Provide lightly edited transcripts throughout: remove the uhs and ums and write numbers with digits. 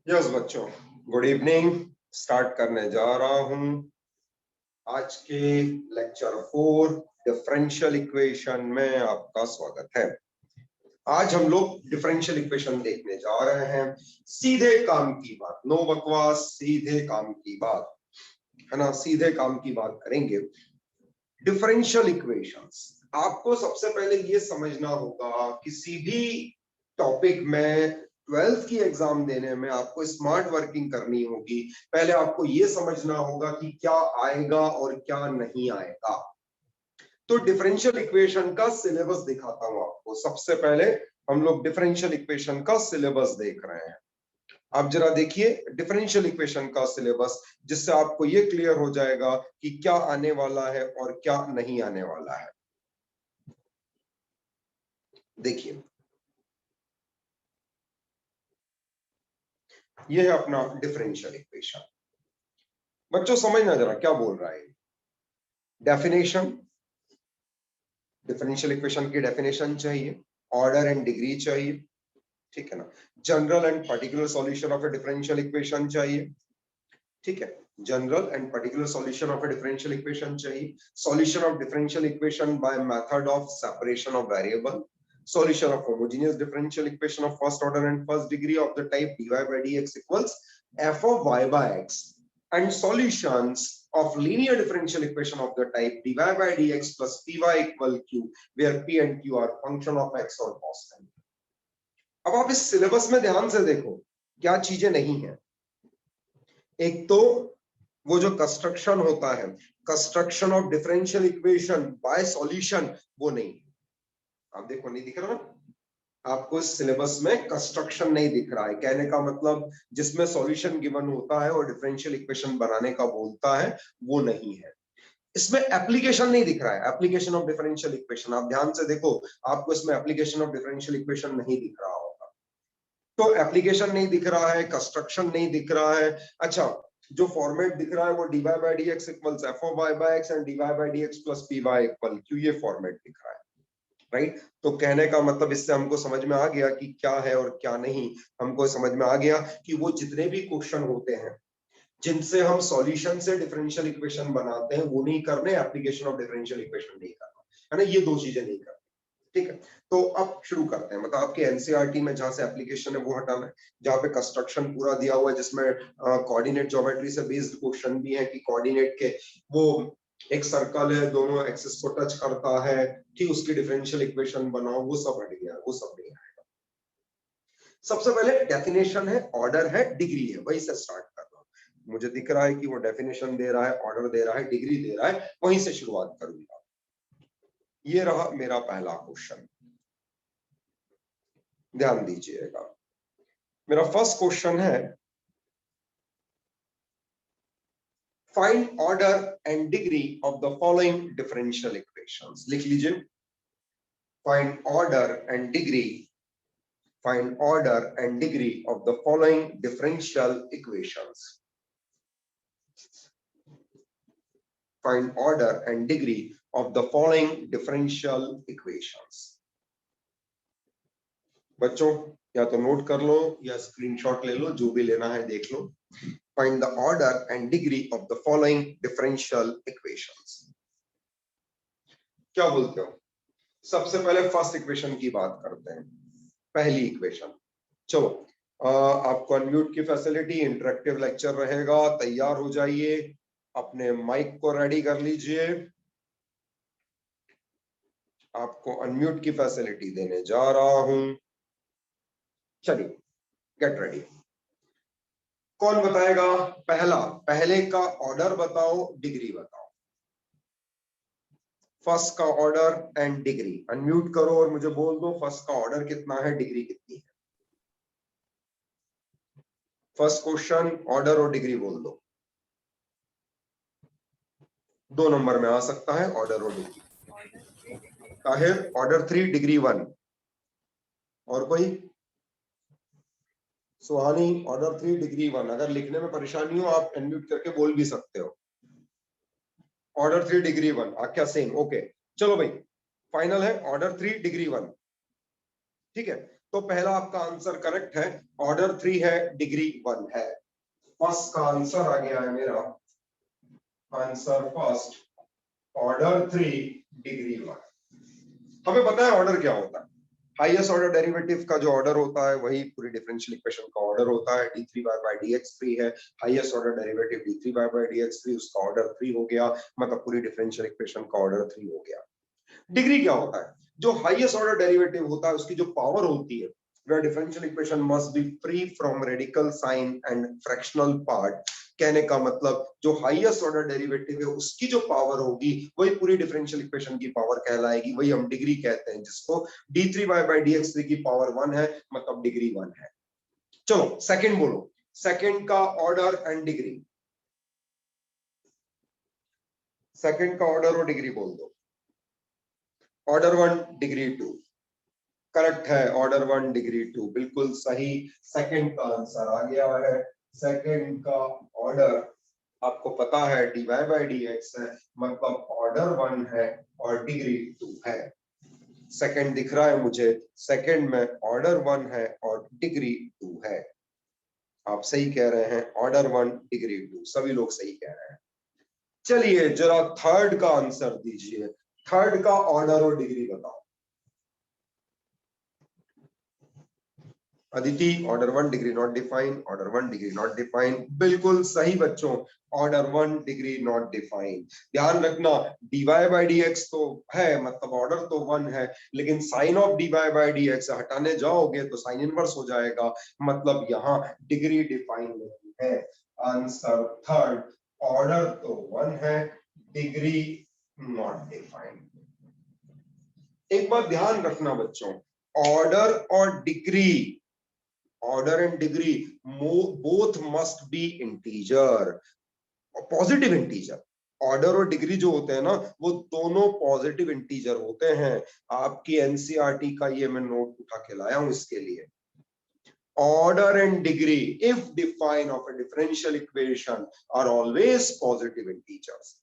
Yes बच्चों, good evening. Start करने जा रहा हूं आज के लेक्चर 4 डिफरेंशियल इक्वेशन में आपका स्वागत है। आज हम लोग डिफरेंशियल इक्वेशन देखने जा रहे हैं। सीधे काम की बात, नो बकवास, सीधे काम की बात है ना, सीधे काम की बात करेंगे। डिफरेंशियल इक्वेशंस, आपको सबसे पहले ये समझना होगा किसी भी टॉपिक में 12th की एग्जाम देने में आपको स्मार्ट वर्किंग करनी होगी। पहले आपको ये समझना होगा कि क्या आएगा और क्या नहीं आएगा। तो डिफरेंशियल इक्वेशन का सिलेबस दिखाता हूं आपको। सबसे पहले हम लोग डिफरेंशियल इक्वेशन का सिलेबस देख रहे हैं। आप जरा देखिए डिफरेंशियल इक्वेशन का सिलेबस, जिससे आपको ये क्लियर हो जाएगा कि क्या आने वाला है और क्या नहीं आने वाला है। देखिए, ये है अपना डिफरेंशियल इक्वेशन। बच्चों समझना जरा क्या बोल रहा है। डेफिनेशन, डिफरेंशियल इक्वेशन की डेफिनेशन चाहिए, ऑर्डर एंड डिग्री चाहिए, ठीक है ना। General and particular solution of a differential equation चाहिए, ठीक है। General and particular solution of a differential equation चाहिए। Solution of differential equation by method of separation of variable, solution of homogeneous differential equation of first order and first degree of the type dy by dx equals f of y by x, and solutions of linear differential equation of the type dy by dx plus py equal q, where p and q are function of x और constant। अब आप इस syllabus में ध्यान से देखो क्या चीजें नहीं है। एक तो वो जो कंस्ट्रक्शन होता है, construction of differential equation bye solution, वो नहीं। आप देखो, नहीं दिख रहा ना आपको इस सिलेबस में कंस्ट्रक्शन नहीं दिख रहा है। कहने का मतलब जिसमें सॉल्यूशन गिवन होता है और डिफरेंशियल इक्वेशन बनाने का बोलता है, वो नहीं है। इसमें एप्लीकेशन नहीं दिख रहा है, एप्लीकेशन ऑफ डिफरेंशियल इक्वेशन। आप ध्यान से देखो, आपको इसमें एप्लीकेशन ऑफ डिफरेंशियल इक्वेशन नहीं दिख रहा होगा। तो एप्लीकेशन नहीं दिख रहा है, कंस्ट्रक्शन नहीं दिख रहा है। अच्छा, जो फॉर्मेट दिख रहा है वो dy by dx equals f of y by x and dy by dx plus py equal q, ये फॉर्मेट दिख रहा है, राइट। तो कहने का मतलब इससे हमको समझ में आ गया कि क्या है और क्या नहीं। हमको समझ में आ गया कि वो जितने भी क्वेश्चन होते हैं जिनसे हम सॉल्यूशन से डिफरेंशियल इक्वेशन बनाते हैं, वो नहीं करने, एप्लीकेशन ऑफ डिफरेंशियल इक्वेशन नहीं करना, है ना। ये दो चीजें नहीं करनी, ठीक है। तो अब शुरू करते हैं। मतलब आपके एनसीईआरटी में जहां से एप्लीकेशन है वो हटाना है, जहां पे कंस्ट्रक्शन पूरा दिया हुआ है, जिसमें कोऑर्डिनेट ज्योमेट्री से बेस्ड क्वेश्चन भी है कि कोऑर्डिनेट के वो एक सर्कल है, दोनों एक्सिस को टच करता है, ठीक, उसकी डिफरेंशियल इक्वेशन बनाओ, वो सब हट गया, वो सब नहीं आएगा। सबसे पहले डेफिनेशन है, ऑर्डर है, डिग्री है, वही से स्टार्ट कर रहा हूं। मुझे दिख रहा है कि वो डेफिनेशन दे रहा है, ऑर्डर दे रहा है, डिग्री दे रहा है, वहीं से शुरुआत करूंगा। ये रहा मेरा पहला क्वेश्चन, ध्यान दीजिएगा। मेरा फर्स्ट क्वेश्चन है, find order and degree of the following differential equations. लिख लीजिए, find order and degree, find order and degree of the following differential equations. Find order and degree of the following differential equations. बच्चों या तो note कर लो या screenshot ले लो, जो भी लेना है देख लो। Find the order and degree of the following differential equations। क्या बोलते हो? सबसे पहले फर्स्ट इक्वेशन की बात करते हैं, पहली इक्वेशन। चलो, आपको अनम्यूट की फैसिलिटी, इंटरेक्टिव लेक्चर रहेगा, तैयार हो जाइए, अपने माइक को रेडी कर लीजिए। आपको अनम्यूट की फैसिलिटी देने जा रहा हूं, चलिए गेट रेडी। कौन बताएगा? पहला, पहले का ऑर्डर बताओ, डिग्री बताओ। फर्स्ट का ऑर्डर एंड डिग्री, अनम्यूट करो और मुझे बोल दो फर्स्ट का ऑर्डर कितना है, डिग्री कितनी है। फर्स्ट क्वेश्चन, ऑर्डर और डिग्री बोल दो। 2 नंबर में आ सकता है ऑर्डर और डिग्री। Tahir order 3 degree 1। और कोई? सुहानी ऑर्डर 3 डिग्री 1। अगर लिखने में परेशानी हो आप अनम्यूट करके बोल भी सकते हो। ऑर्डर 3 डिग्री 1, आख्या सेम, ओके। चलो भाई, फाइनल है ऑर्डर 3 डिग्री 1। ठीक है, तो पहला आपका आंसर करेक्ट है, ऑर्डर 3 है, डिग्री 1 है। फर्स्ट का आंसर आ गया है मेरा, आंसर फर्स्ट ऑर्डर 3 डिग्री 1। हमें पता है ऑर्डर क्या होता है, हाईएस्ट ऑर्डर डेरिवेटिव का जो ऑर्डर होता है वही पूरी डिफरेंशियल इक्वेशन का ऑर्डर होता है। d3y by dx3 है, highest order derivative d3y by dx3, उसका ऑर्डर 3 हो गया, मतलब पूरी डिफरेंशियल इक्वेशन का ऑर्डर 3 हो गया। डिग्री क्या होता है, जो हाईएस्ट ऑर्डर डेरिवेटिव होता है उसकी जो पावर होती है, where differential equation must be free from radical sign and fractional part। कहने का मतलब जो हाईएस्ट ऑर्डर डेरिवेटिव है उसकी जो पावर होगी वही पूरी डिफरेंशियल इक्वेशन की पावर कहलाएगी, वही हम डिग्री कहते हैं, जिसको d3y by dx3 की पावर 1 है, मतलब डिग्री 1 है। चलो सेकंड बोलो, सेकंड का ऑर्डर एंड डिग्री, सेकंड का ऑर्डर और डिग्री बोल दो। ऑर्डर 1 डिग्री 2, करेक्ट है, ऑर्डर 1 डिग्री 2 बिल्कुल सही, सेकंड का आंसर आ गया है। सेकंड का ऑर्डर आपको पता है dy by dx है, मतलब ऑर्डर 1 है और डिग्री 2 है। सेकंड दिख रहा है मुझे, सेकंड में ऑर्डर 1 है और डिग्री 2 है। आप सही कह रहे हैं, ऑर्डर 1 डिग्री 2, सभी लोग सही कह रहे हैं। चलिए जरा थर्ड का आंसर दीजिए, थर्ड का ऑर्डर और डिग्री बताओ। Aditi, order 1 degree not define, order 1 degree not define, बिल्कुल सही बच्चों, ऑर्डर 1 डिग्री नॉट डिफाइन। ध्यान रखना dy by dx तो है, मतलब ऑर्डर तो 1 है, लेकिन sine of dy by dx हटाने जाओगे तो साइन इनवर्स हो जाएगा, मतलब यहाँ डिग्री डिफाइन नहीं है। आंसर थर्ड, ऑर्डर तो 1 है, डिग्री नॉट डिफाइन। एक बात ध्यान रखना बच्चों, ऑर्डर और degree, order and degree both must be integer, positive integer. Order और डिग्री जो होते हैं ना, वो दोनों पॉजिटिव इंटीजर होते हैं। आपकी एनसीईआरटी का ये मैं नोट उठा के लाया हूं इसके लिए। Order and degree if define of a differential equation are always positive integers.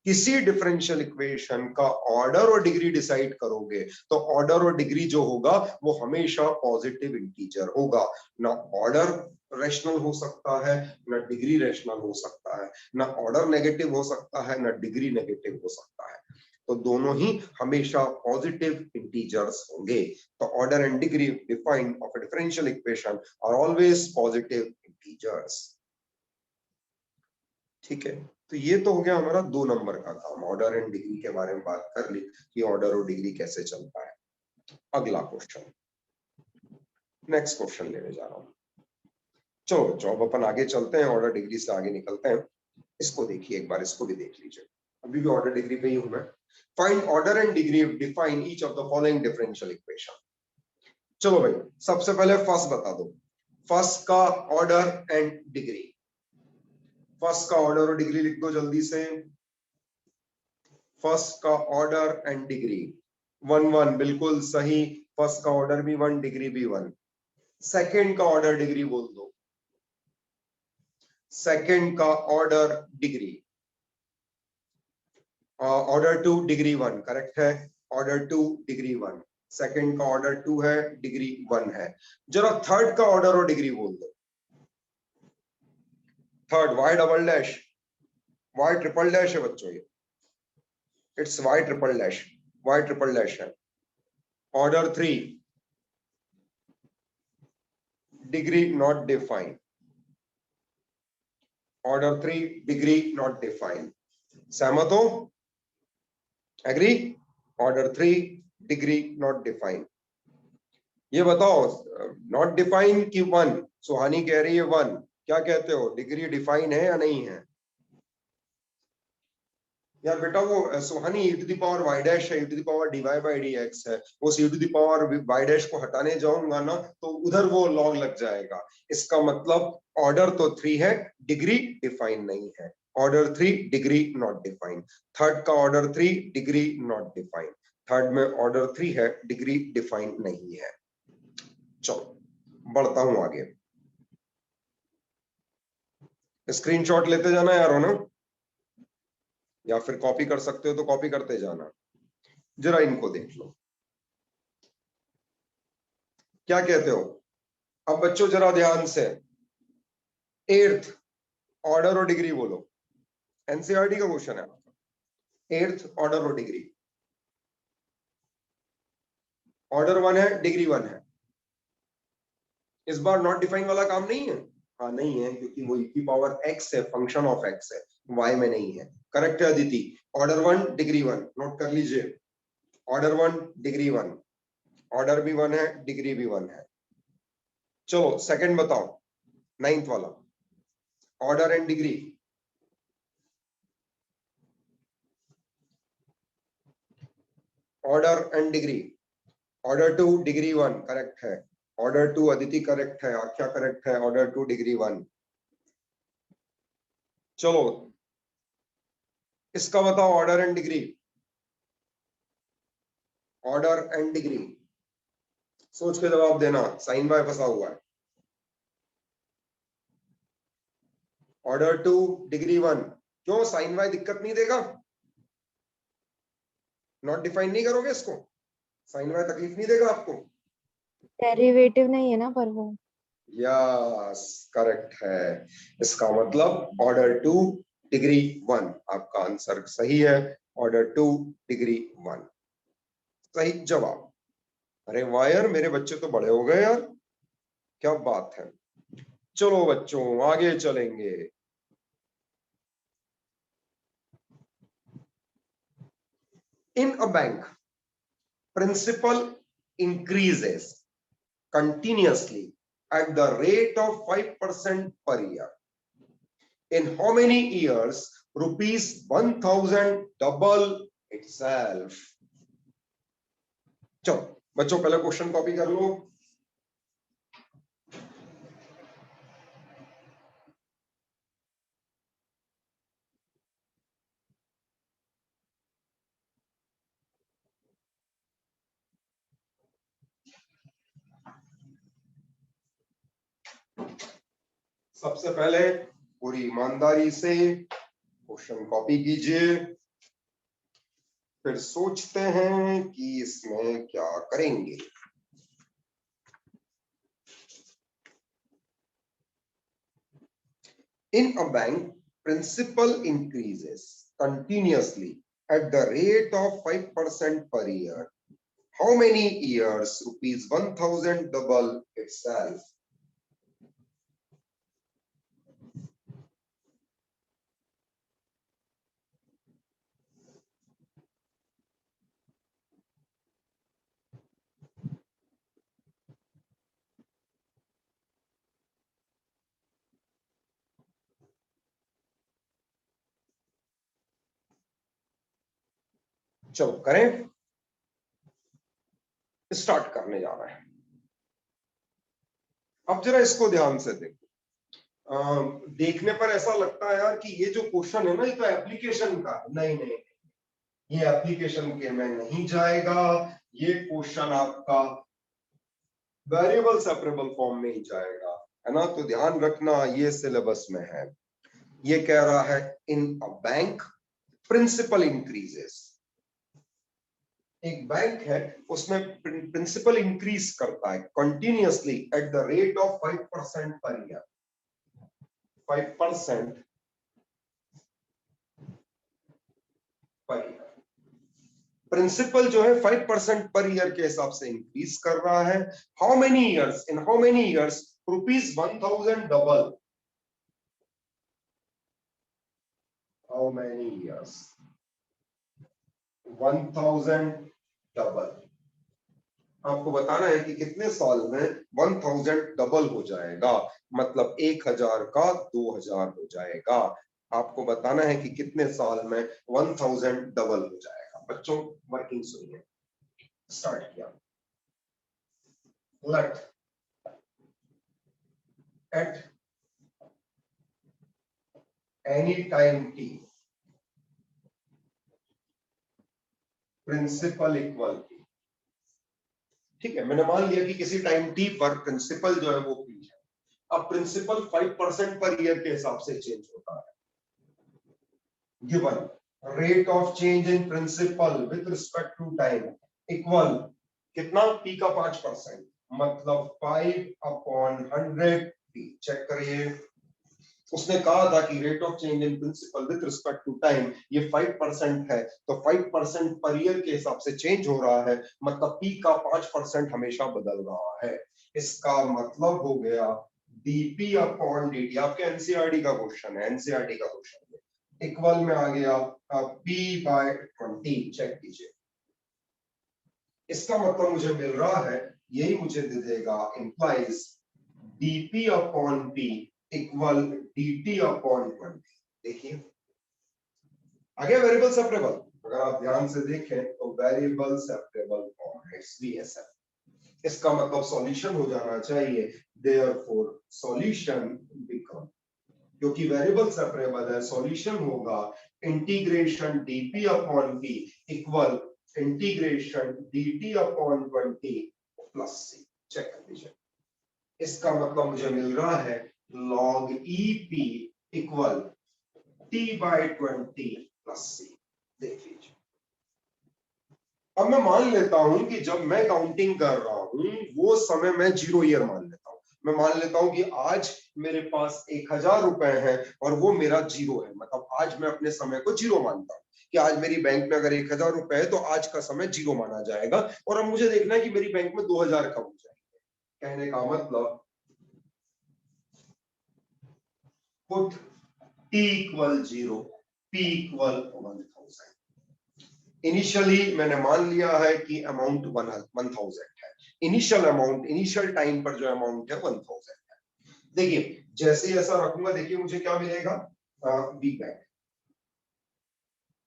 किसी डिफरेंशियल इक्वेशन का ऑर्डर और डिग्री डिसाइड करोगे तो ऑर्डर और डिग्री जो होगा वो हमेशा पॉजिटिव इंटीजर होगा। ना ऑर्डर रैशनल हो सकता है, ना डिग्री रैशनल हो सकता है, ना ऑर्डर नेगेटिव हो सकता है, ना डिग्री नेगेटिव हो सकता है, तो दोनों ही हमेशा पॉजिटिव इंटीजर्स होंगे। तो order and degree define of a differential equation are always positive integers. ठीक है, तो ये तो हो गया हमारा 2 नंबर का काम, ऑर्डर एंड डिग्री के बारे में बात कर ली कि ऑर्डर और डिग्री कैसे चलता है। अगला क्वेश्चन, नेक्स्ट क्वेश्चन लेने जा रहा हूं। चलो बच्चों अब अपन आगे चलते हैं, ऑर्डर डिग्री से आगे निकलते हैं। इसको देखिए एक बार, इसको भी देख लीजिए, अभी भी ऑर्डर डिग्री पे ही हूं मैं। Find order and degree, define each of the following differential equation. चलो भाई सबसे पहले फर्स्ट बता दो, फर्स्ट का ऑर्डर एंड डिग्री, फर्स्ट का ऑर्डर और डिग्री लिख दो जल्दी से। फर्स्ट का ऑर्डर एंड डिग्री 1 1 बिल्कुल सही, फर्स्ट का ऑर्डर भी 1 डिग्री भी 1। सेकंड का ऑर्डर डिग्री बोल दो, सेकंड का order degree, order 2 degree 1 correct है, ऑर्डर 2 डिग्री 1, सेकंड का ऑर्डर 2 है, डिग्री 1 है। जरा थर्ड का ऑर्डर और डिग्री बोल दो। Third Y double dash, Y triple dash है बच्चों ये, it's Y triple dash, Y triple dash है। Order 3 degree not defined, order 3 degree not defined, सहमत हो, agree, order 3 degree not defined. ये बताओ नॉट डिफाइन की 1, सुहानी कह रही है 1, क्या कहते हो, डिग्री डिफाइन है या नहीं है? यार बेटा वो Suhani e to the power y dash है, e to the power dy by dx है, उस e to the power y dash को हटाने जाऊंगा ना तो उधर वो लॉग लग जाएगा। इसका मतलब ऑर्डर तो 3 है, डिग्री डिफाइन नहीं है, order 3 degree not define. Third का order 3 degree not define, third में ऑर्डर 3 है, डिग्री डिफाइन नहीं है। चलो बढ़ता हूं आगे, स्क्रीनशॉट लेते जाना यार, हो ना, या फिर कॉपी कर सकते हो तो कॉपी करते जाना। जरा इनको देख लो, क्या कहते हो? अब बच्चों जरा ध्यान से, एर्थ ऑर्डर और डिग्री बोलो। एनसीईआरटी का क्वेश्चन है, एर्थ ऑर्डर और डिग्री। ऑर्डर 1 है, डिग्री 1 है। इस बार नॉट डिफाइन वाला काम नहीं है। हाँ नहीं है, क्योंकि वो e की पावर x है, फंक्शन ऑफ x है, y में नहीं है। करेक्ट है अदिति। ऑर्डर 1 डिग्री 1 नोट कर लीजिए। ऑर्डर 1 डिग्री 1, ऑर्डर भी 1 है, डिग्री भी 1 है। चलो सेकंड बताओ, 9th वाला, order and degree. Order and degree, order 2 degree 1 correct है। ऑर्डर 2 अदिति करेक्ट है, आख्या करेक्ट है, ऑर्डर 2 डिग्री 1। चलो इसका बताओ, order and degree. Order and degree, सोच के जवाब देना, साइन बाय फंसा हुआ है। ऑर्डर 2 डिग्री 1, क्यों साइन बाय दिक्कत नहीं देगा? नॉट डिफाइन नहीं करोगे इसको? साइन बाय तकलीफ नहीं देगा आपको? डेरिवेटिव नहीं है ना पर वो। यस करेक्ट है। इसका मतलब ऑर्डर 2 डिग्री 1 आपका आंसर सही है। ऑर्डर 2 डिग्री 1 सही जवाब। अरे वाह यार, मेरे बच्चे तो बड़े हो गए यार, क्या बात है। चलो बच्चों आगे चलेंगे। In a bank, principal increases continuously at the rate of 5% per year. In how many years rupees 1000 double itself? चलो बच्चों पहले क्वेश्चन कॉपी कर लो। सबसे पहले पूरी ईमानदारी से क्वेश्चन कॉपी कीजिए, फिर सोचते हैं कि इसमें क्या करेंगे। In a bank, principal increases continuously at the rate of 5% per year. How many years rupees 1000 double itself? चलो करें, स्टार्ट करने जा रहे हैं। अब जरा इसको ध्यान से देखो। देखने पर ऐसा लगता है यार कि ये जो क्वेश्चन है ना, ये तो एप्लीकेशन का है। नहीं नहीं, ये एप्लीकेशन के में नहीं जाएगा। ये क्वेश्चन आपका वेरिएबल सेपरेबल फॉर्म में ही जाएगा, है ना। तो ध्यान रखना, ये सिलेबस में है। ये कह रहा है इन अ बैंक प्रिंसिपल इंक्रीजेस। एक बैंक है, उसमें प्रिंसिपल इंक्रीज करता है continuously at the rate of 5% per year. 5% per year. Principal जो है 5% पर ईयर के हिसाब से इंक्रीज कर रहा है। How many years, in how many years rupees 1000 double. How many years 1000 double. आपको बताना है कि कितने साल में 1000 डबल हो जाएगा, मतलब 1000 का 2000 हो जाएगा। आपको बताना है कि कितने साल में 1000 डबल हो जाएगा। बच्चों वर्किंग सुनिए, स्टार्ट किया। Let at any time t principal equal t. ठीक है, मैंने मान लिया कि किसी टाइम टी पर प्रिंसिपल जो है वो पी है। अब प्रिंसिपल 5% पर ईयर के हिसाब से चेंज होता है। Given rate of change in principal with respect to time equal कितना, p का 5%, मतलब 5/100 p। चेक करिए, उसने कहा था कि rate of change in principal with respect to time ये 5% है, तो 5% पर ईयर के हिसाब से चेंज हो रहा है, मतलब p का 5% हमेशा बदल रहा है। इसका मतलब हो गया dp अपॉन dt। आपके एनसीईआरटी का क्वेश्चन है, एनसीईआरटी का क्वेश्चन है, इक्वल में आ गया p/20। चेक कीजिए, इसका मतलब मुझे मिल रहा है, यही मुझे दे देगा, implies dp upon p equal dt upon 20। देखिए आगे वेरिएबल सेपरेबल, अगर आप ध्यान से देखें तो वेरिएबल सेपरेबल फॉर्म है VSF। इसका मतलब सॉल्यूशन हो जाना चाहिए, देयरफॉर सॉल्यूशन बिकम, क्योंकि वेरिएबल सेपरेबल है, सॉल्यूशन होगा integration dp upon p equal integration dt upon 20 plus c। Check कर लीजिए, इसका मतलब मुझे मिल रहा है log EP equal t/20 plus c। देख लीजिए, अब मैं मान लेता हूं कि जब मैं काउंटिंग कर रहा हूं वो समय मैं 0 ईयर मान लेता हूं। मैं मान लेता हूं कि आज मेरे पास 1000 रुपए है और वो मेरा 0 है, मतलब आज मैं अपने समय को 0 मानता हूं कि आज मेरी बैंक में अगर 1000 रुपए है तो आज का समय 0 माना जाएगा, और अब मुझे देखना है कि मेरी बैंक में 2000 कब हो जाएंगे। कहने का मतलब put t equal 0, p equal 1000। Initially मैंने मान लिया है कि अमाउंट 1000 है, इनिशियल अमाउंट, इनिशियल टाइम पर जो अमाउंट है 1000 है। देखिए जैसे ही ऐसा रखूंगा, देखिए मुझे क्या मिलेगा, बी बैंक।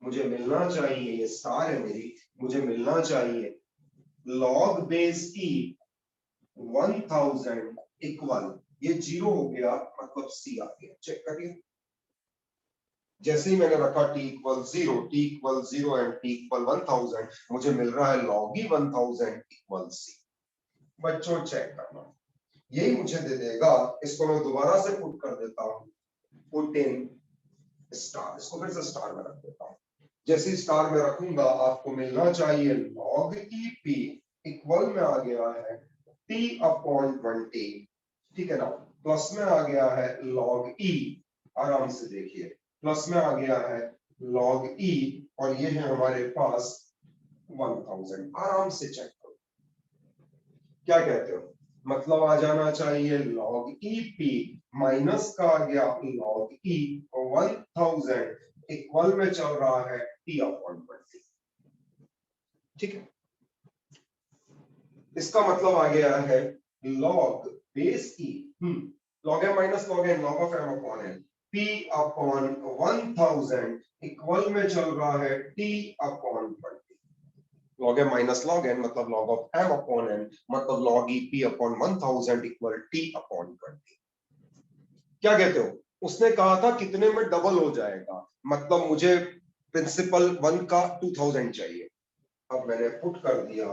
मुझे मिलना चाहिए, ये स्टार है मेरी, मुझे मिलना चाहिए लॉग बेस ई 1000 इक्वल, ये 0 हो गया मतलब सी आ गया। चेक करिए, जैसे ही मैंने रखा t equal 0, t equal 0 and t equal 1000, मुझे मिल रहा है log e 1000 इक्वल c। बच्चों चेक करना, यही मुझे दे देगा। इसको मैं दोबारा से पुट कर देता हूं, पुट इन स्टार, इसको फिर से स्टार में रख देता हूं। जैसे स्टार में रखूंगा आपको मिलना चाहिए log e p इक्वल में आ गया है t अपॉन 20, ठीक है ना, प्लस में आ गया है log e, आराम से देखिए, प्लस में आ गया है log e, और ये है हमारे पास 1000। आराम से चेक करो, क्या कहते हो, मतलब आ जाना चाहिए log e p माइनस का आ गया log e 1000 इक्वल में चल रहा है t अपॉन 20। ठीक है, इसका मतलब आ गया है log base e, log m minus log n, log of m upon n, p upon 1000 equal में चल रहा है t upon 20। log m minus log n मतलब log of m upon n, मतलब log e p upon 1000 equal t upon 20। क्या कहते हो, उसने कहा था कितने में डबल हो जाएगा, मतलब मुझे प्रिंसिपल 1 का 2000 चाहिए। अब मैंने पुट कर दिया,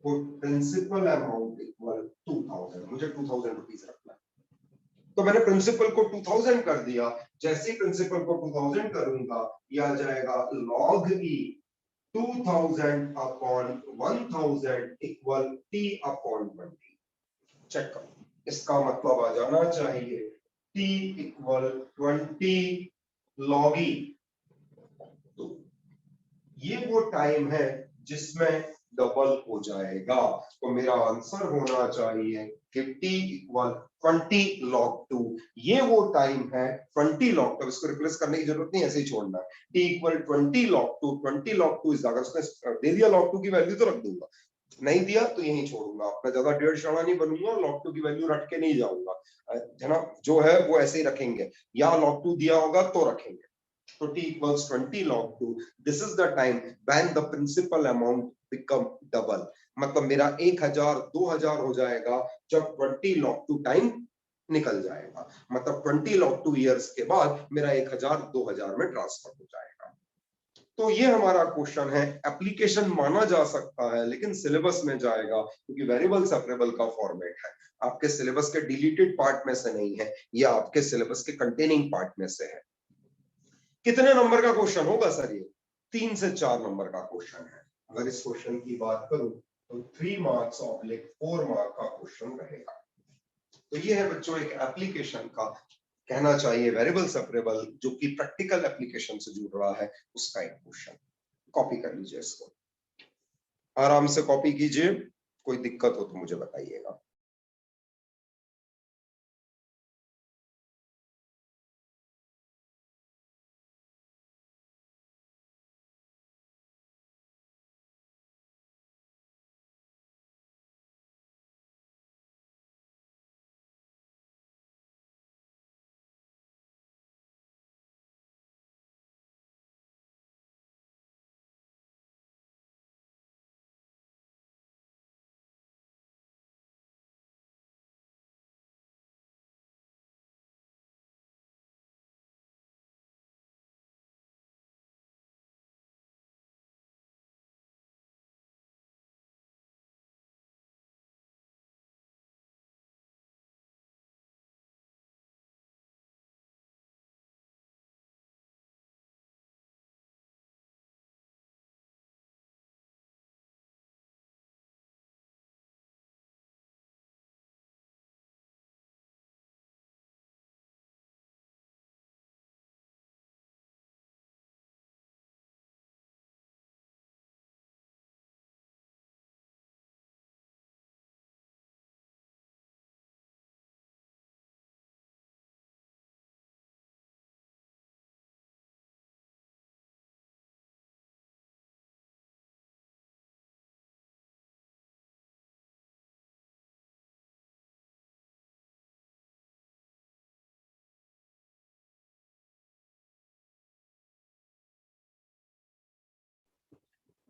पुट प्रिंसिपल अमाउंट इक्वल 2000, मुझे 2000 रुपीज रखना है, तो मैंने प्रिंसिपल को 2000 कर दिया। जैसे ही प्रिंसिपल को 2000 करूंगा, यह आ जाएगा log e 2000 upon 1000 equal t upon 20। Check करो, इसका मतलब आ जाना चाहिए t इक्वल 20 log e। तो ये वो टाइम है जिसमें डबल हो जाएगा, तो मेरा आंसर होना चाहिए कि t इक्वल 20 log 2। ये वो टाइम है 20 log 2, इसको रिप्लेस करने की जरूरत नहीं, ऐसे ही छोड़ना है। t इक्वल 20 log 2, 20 log 2 इस, अगर उसने दे दिया log 2 की वैल्यू तो रख दूंगा, नहीं दिया तो यहीं छोड़ूंगा, मैं ज्यादा डेढ़ शाणा नहीं बनूंगा, log 2 की वैल्यू रख के नहीं जाऊंगा, है ना, जो है वो ऐसे ही रखेंगे, या log 2 दिया होगा तो रखेंगे। So t equals 20 log 2. This is the time when the principal amount become double. मतलब मेरा 1000 2000 हो जाएगा जब 20 log 2 टाइम निकल जाएगा, मतलब 20 log 2 इयर्स के बाद मेरा 1000 2000 में ट्रांसफर हो जाएगा। तो ये हमारा क्वेश्चन है, एप्लीकेशन माना जा सकता है लेकिन सिलेबस में जाएगा क्योंकि वेरिएबल सेपरेबल का फॉर्मेट है, आपके सिलेबस के डिलीटेड पार्ट में से नहीं है, यह आपके सिलेबस के कंटेनिंग पार्ट में से है। कितने नंबर का क्वेश्चन होगा सर ये, 3 से 4 नंबर का क्वेश्चन है। अगर इस क्वेश्चन की बात करूं तो 3 मार्क्स ऑब्लिक 4 मार्क का क्वेश्चन रहेगा। तो ये है बच्चों एक एप्लीकेशन का, कहना चाहिए वेरिएबल सेपरेबल, जो कि प्रैक्टिकल एप्लीकेशन से जुड़ रहा है, उसका एक क्वेश्चन। कॉपी कर लीजिए इसको, आराम से कॉपी कीजिए, कोई दिक्कत हो तो मुझे बताइएगा।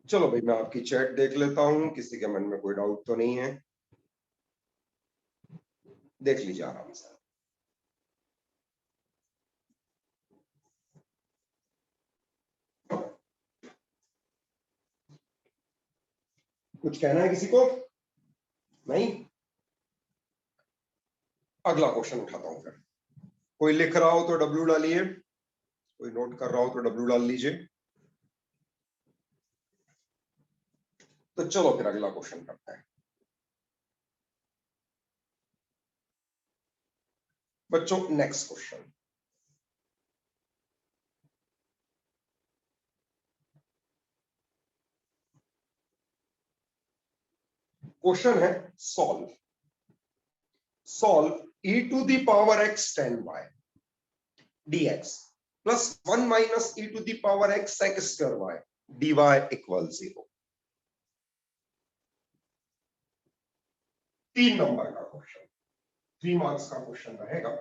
चलो भाई, मैं आपकी चैट देख लेता हूं, किसी के मन में कोई डाउट तो नहीं है? देख लीजिए आराम से। कुछ कहना है किसी को? नहीं? अगला क्वेश्चन उठाता हूं फिर। कोई लिख रहा हो तो डब्ल्यू डालिए, कोई नोट कर रहा हो तो डब्ल्यू डाल लीजिए। तो चलो फिर अगला क्वेश्चन करते हैं बच्चों। नेक्स्ट क्वेश्चन, क्वेश्चन है solve e to the power x tan y dx plus 1 minus e to the power x sec square y dy equal 0। 3 number का क्वेश्चन, 3 मार्क्स का क्वेश्चन रहेगा।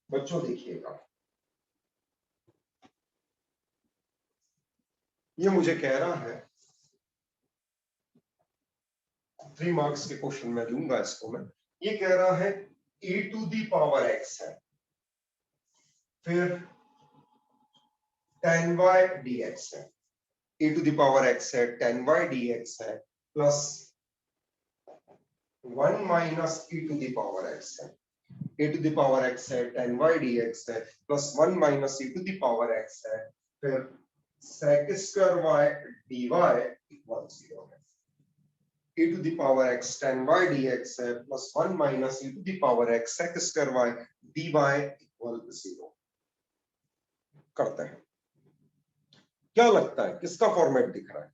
बच्चों देखिएगा, ये मुझे कह रहा है 3 मार्क्स के क्वेश्चन में दूंगा इसको मैं। ये कह रहा है e to the power x है, फिर tan y dx है, e to the power x है, tan y dx है, प्लस 1 माइनस e to the power x है, e to the power x है, tan y dx है, प्लस 1 माइनस e to the power x है, फिर sec square y dy equal 0 है। e to the power x tan y dx है, plus 1 माइनस e to the power x sec square y dy equal 0 करते हैं। क्या लगता है किसका फॉर्मेट दिख रहा है?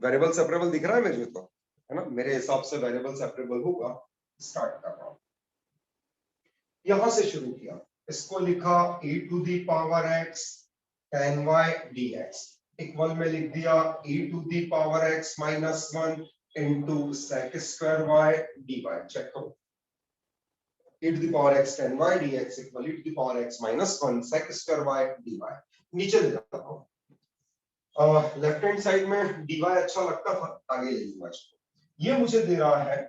वेरिएबल सेपरेबल दिख रहा है मुझे तो, है ना? मेरे हिसाब से वेरिएबल सेपरेबल होगा। स्टार्ट कर रहा हूं, यहां से शुरू किया, इसको लिखा e to the power x tan y dx equal में लिख दिया e to the power x minus 1 into sec square y dy। Check करो, e to the power x tan y dx equal e to the power x minus 1 sec square y dy। नीचे ले जाता हूं, left hand side में dy अच्छा लगता था, आगे ले लूंगा इसको। ये मुझे दे रहा है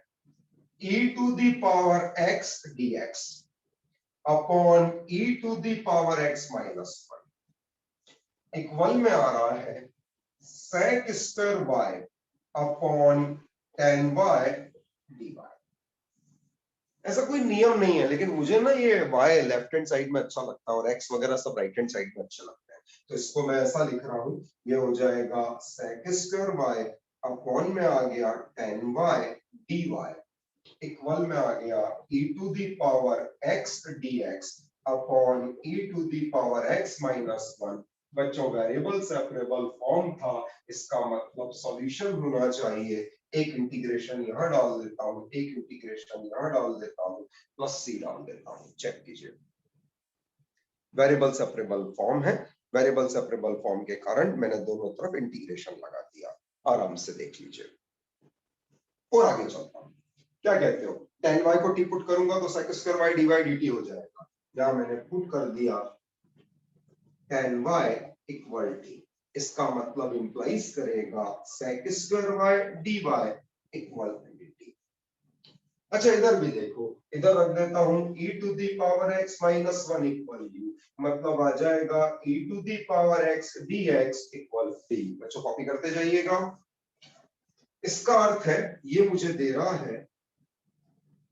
e to the power x dx upon e to the power x minus 1। Equal में आ रहा है sec square y upon tan y dy। ऐसा कोई नियम नहीं है, लेकिन मुझे ना ये y लेफ्ट हैंड साइड में अच्छा लगता है और x वगैरह सब राइट हैंड साइड में अच्छा लगता है, तो इसको मैं ऐसा लिख रहा हूं, ये हो जाएगा sec स्क्वायर y अपॉन में आ गया tan y dy इक्वल में आ गया e to the power x dx upon e to the power x minus 1। बच्चों वेरिएबल सेपरेबल फॉर्म था, इसका मतलब सॉल्यूशन होना चाहिए, एक इंटीग्रेशन यहां डाल देता हूं, एक इंटीग्रेशन यहां डाल देता हूं, प्लस सी डाल देता हूं, चेक कीजिए। वेरिएबल सेपरेबल फॉर्म है, वेरिएबल सेपरेबल फॉर्म के कारण मैंने दोनों तरफ इंटीग्रेशन लगा दिया, आराम से देख लीजिए। और आगे चलता हूं, क्या कहते हो, tan y को t पुट करूंगा तो sec square y dy dt हो जाएगा, यहां मैंने पुट कर दिया tan y इक्वल t, इसका मतलब इंप्लाइज करेगा sec square y dy equal dt। अच्छा इधर भी देखो, इधर रख देता हूं e to the power x minus 1 equal u, मतलब आ जाएगा e to the power x dx equal d। बच्चों कॉपी करते जाइएगा। इसका अर्थ है ये मुझे दे रहा है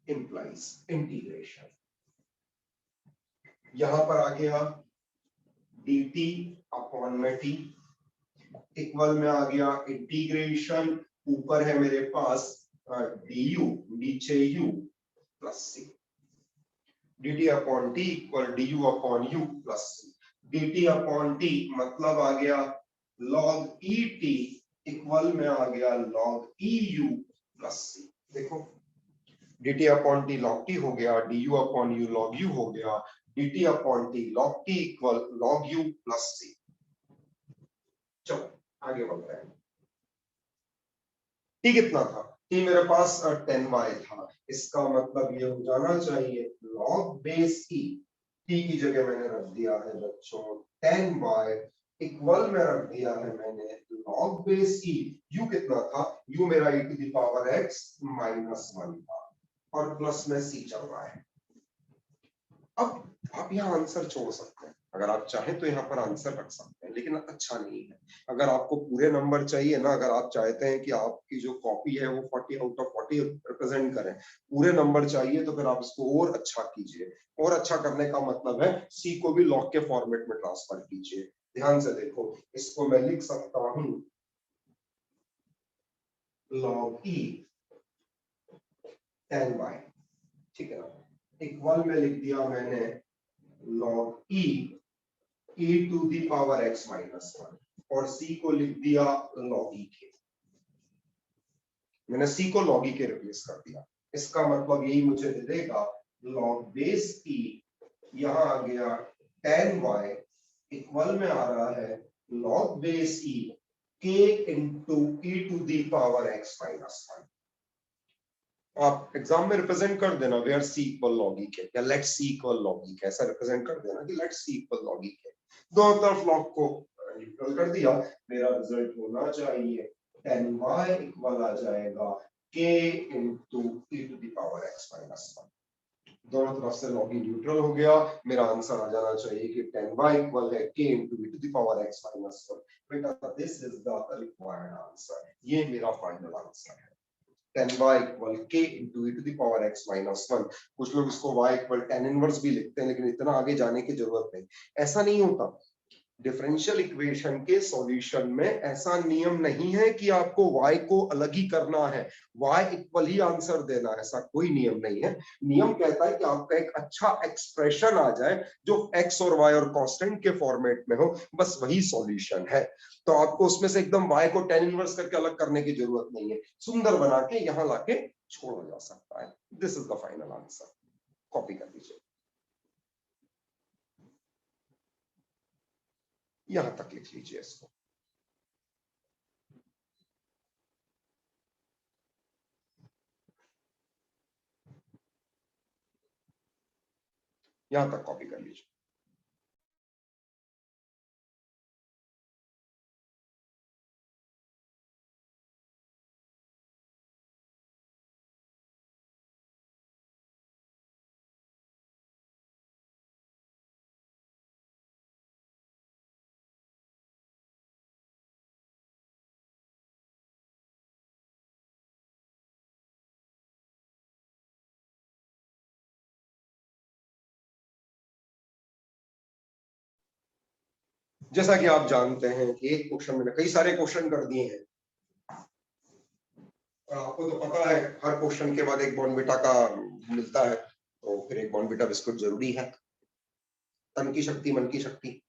इंप्लाइज इंटीग्रेशन, यहां पर आ गया dt अपॉन में t इक्वल में आ गया इंटीग्रेशन, ऊपर है मेरे पास du, नीचे u plus c, dt upon t equal du upon u plus c, dt upon t मतलब आ गया log et इक्वल में आ गया log eu प्लस c। देखो dt upon t log t हो गया, du upon u log u हो गया, dt upon t log t equal log u plus c। चलो आगे बढ़ रहे हैं। t कितना था, t मेरे पास 10y था, इसका मतलब ये हो जाना चाहिए log बेस e, t की जगह मैंने रख दिया है बच्चों 10y इक्वल में रख दिया है मैंने log बेस e, u कितना था, u मेरा e to the power x minus 1 था और प्लस में c चल रहा है। अब आप यहाँ आंसर छोड़ सकते हैं, अगर आप चाहें तो यहाँ पर आंसर रख सकते हैं, लेकिन अच्छा नहीं है। अगर आपको पूरे नंबर चाहिए ना, अगर आप चाहते हैं कि आपकी जो कॉपी है वो 40 आउट ऑफ 40 रिप्रेजेंट करें, पूरे नंबर चाहिए, तो फिर आप इसको और अच्छा कीजिए। और अच्छा करने का मतलब है सी को भी लॉग के फॉर्मेट में ट्रांसफर कीजिए। ध्यान से देखो, इसको मैं लिख सकता हूं log e 10y, ठीक है ना, इक्वल में लिख दिया मैंने log e to the power x minus 1 और c को लिख दिया log e के, मैंने c को log e के रिप्लेस कर दिया। इसका मतलब यही मुझे दे देगा log बेस e, यहां आ गया tan y इक्वल में आ रहा है log base e k into e to the power x minus 1। आप एग्जाम में रिप्रेजेंट कर देना where c equal log e k, या let c equal log e k, ऐसा रिप्रेजेंट कर देना कि let c equal log e के, दोनों तरफ log को न्यूट्रल कर दिया, मेरा रिजल्ट होना चाहिए tan y इक्वल आ जाएगा k into e to the power x minus 1। दोनों तरफ से log e न्यूट्रल हो गया, मेरा आंसर आ जाना चाहिए कि tan y इक्वल है k into e to the power x minus 1। बेटा this is the required answer, ये मेरा फाइनल आंसर है, tan y equal k into e to the power x minus 1। कुछ लोग इसको y इक्वल tan इनवर्स भी लिखते हैं, लेकिन इतना आगे जाने की जरूरत नहीं, ऐसा नहीं होता। डिफरेंशियल इक्वेशन के सॉल्यूशन में ऐसा नियम नहीं है कि आपको y को अलग ही करना है, y इक्वल ही आंसर देना है, ऐसा कोई नियम नहीं है। नियम कहता है कि आपका एक अच्छा एक्सप्रेशन आ जाए जो x और y और कांस्टेंट के फॉर्मेट में हो, बस वही सॉल्यूशन है। तो आपको उसमें से एकदम y को tan इनवर्स करके अलग करने की जरूरत नहीं है, सुंदर बना के यहां लाके छोड़ा जा सकता है। This is the final answer, copy कर लीजिए, यहां तक लिख लीजिए इसको। यहां तक कॉपी कर लीजिए। जैसा कि आप जानते हैं कि एक क्वेश्चन मैंने कई सारे क्वेश्चन कर दिए हैं और आपको तो पता है हर क्वेश्चन के बाद एक बॉर्नविटा का मिलता है, तो फिर एक बॉर्नविटा बिस्कुट जरूरी है। तन की शक्ति मन की शक्ति।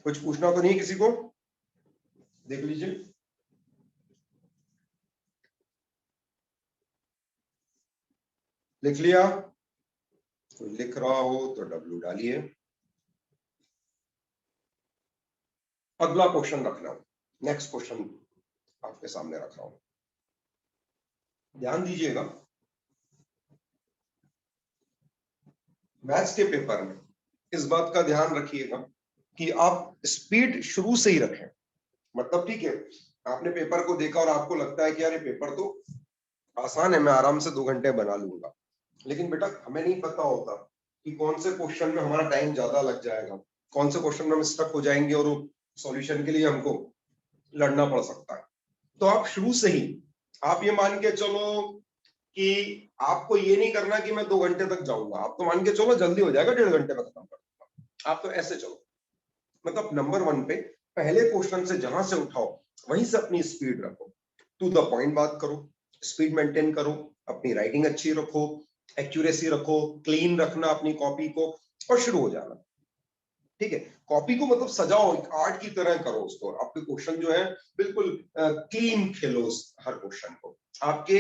कुछ पूछना तो नहीं किसी को? देख लीजिए। लिख लिया? कोई लिख रहा हो तो डब्ल्यू डालिए। अगला क्वेश्चन रख रहा हूं, नेक्स्ट क्वेश्चन आपके सामने रख रहा हूं, ध्यान दीजिएगा। मैथ्स के पेपर में इस बात का ध्यान रखिएगा कि आप स्पीड शुरू से ही रखें। मतलब ठीक है, आपने पेपर को देखा और आपको लगता है कि यार ये पेपर तो आसान है, मैं आराम से 2 घंटे बना लूंगा, लेकिन बेटा हमें नहीं पता होता कि कौन से क्वेश्चन में हमारा टाइम ज्यादा लग जाएगा, कौन से क्वेश्चन में हम स्टक हो जाएंगे और सॉल्यूशन के लिए हमको लड़ना पड़ सकता है। तो आप शुरू से ही आप ये मान के चलो कि आपको ये नहीं करना कि मैं 2 घंटे तक जाऊंगा, आप तो मान के चलो जल्दी हो जाएगा, 1.5 घंटे में खत्म कर दूंगा। आप तो ऐसे चलो, मतलब नंबर 1 पे पहले क्वेश्चन से जहां से उठाओ वहीं से अपनी स्पीड रखो, टू द पॉइंट बात करो, स्पीड मेंटेन करो, अपनी राइटिंग अच्छी रखो, एक्यूरेसी रखो, क्लीन रखना अपनी कॉपी को और शुरू हो जाना। ठीक है, कॉपी को मतलब सजाओ, एक आर्ट की तरह करो उसको, आपके क्वेश्चन जो है बिल्कुल क्लीन खेलो हर क्वेश्चन को। आपके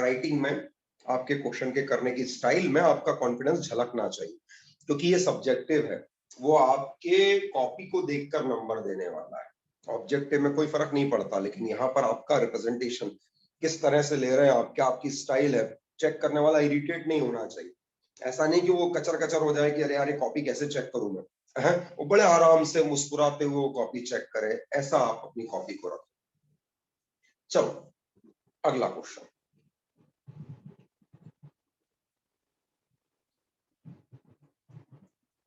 राइटिंग में, आपके क्वेश्चन के करने की स्टाइल में आपका कॉन्फिडेंस झलकना चाहिए, क्योंकि ये सब्जेक्टिव है, वो आपके कॉपी को देखकर नंबर देने वाला है। ऑब्जेक्टिव में कोई फर्क नहीं पड़ता, लेकिन यहाँ पर आपका रिप्रेजेंटेशन किस तरह से ले रहे हैं आप, क्या आपकी स्टाइल है, चेक करने वाला इरिटेट नहीं होना चाहिए। ऐसा नहीं कि वो कचर कचर हो जाए कि अरे यार ये कॉपी कैसे चेक करूं मैं, है वो बड़े आराम से मुस्कुराते हुए कॉपी चेक करे, ऐसा आप अपनी कॉपी को रखो। चलो अगला क्वेश्चन।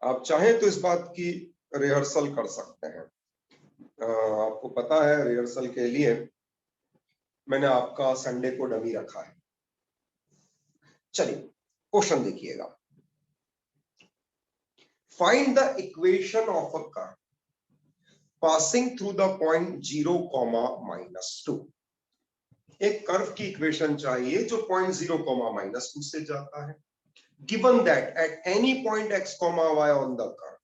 आप चाहें तो इस बात की रिहर्सल कर सकते हैं। आपको पता है रिहर्सल के लिए मैंने आपका संडे को डमी रखा है। चलिए क्वेश्चन देखिएगा। Find the equation of a curve passing through the point 0, -2। एक कर्व की इक्वेशन चाहिए जो पॉइंट 0, -2 से जाता है, given that at any point x, y on the curve,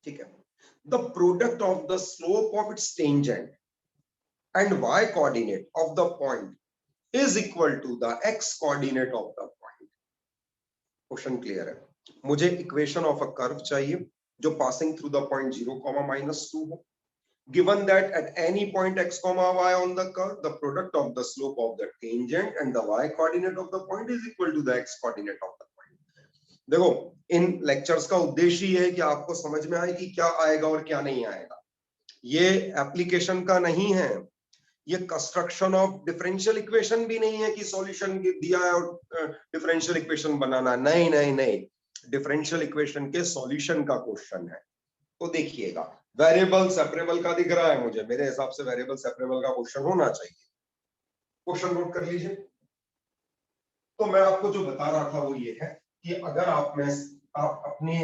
ठीक है, the product of the slope of its tangent and y coordinate of the point is equal to the x coordinate of the point। Question clear है? मुझे equation of a curve चाहिए जो passing through the point 0, -2 हो, given that at any point x, y on the curve, the product of the slope of the tangent and the y coordinate of the point is equal to the x coordinate of the point। देखो इन lectures का उद्देश्य ये है कि आपको समझ में आए कि क्या आएगा और क्या नहीं आएगा। ये एप्लीकेशन का नहीं है, ये कंस्ट्रक्शन ऑफ डिफरेंशियल इक्वेशन भी नहीं है कि सॉल्यूशन दिया है और डिफरेंशियल इक्वेशन बनाना, नहीं नहीं नहीं, डिफरेंशियल इक्वेशन के सॉल्यूशन का क्वेश्चन है। तो देखिएगा, वेरिएबल सेपरेबल का दिख रहा है मुझे, मेरे हिसाब से वेरिएबल सेपरेबल का क्वेश्चन होना चाहिए। क्वेश्चन नोट कर लीजिए। तो मैं आपको जो बता रहा था वो ये है कि अगर आप अपने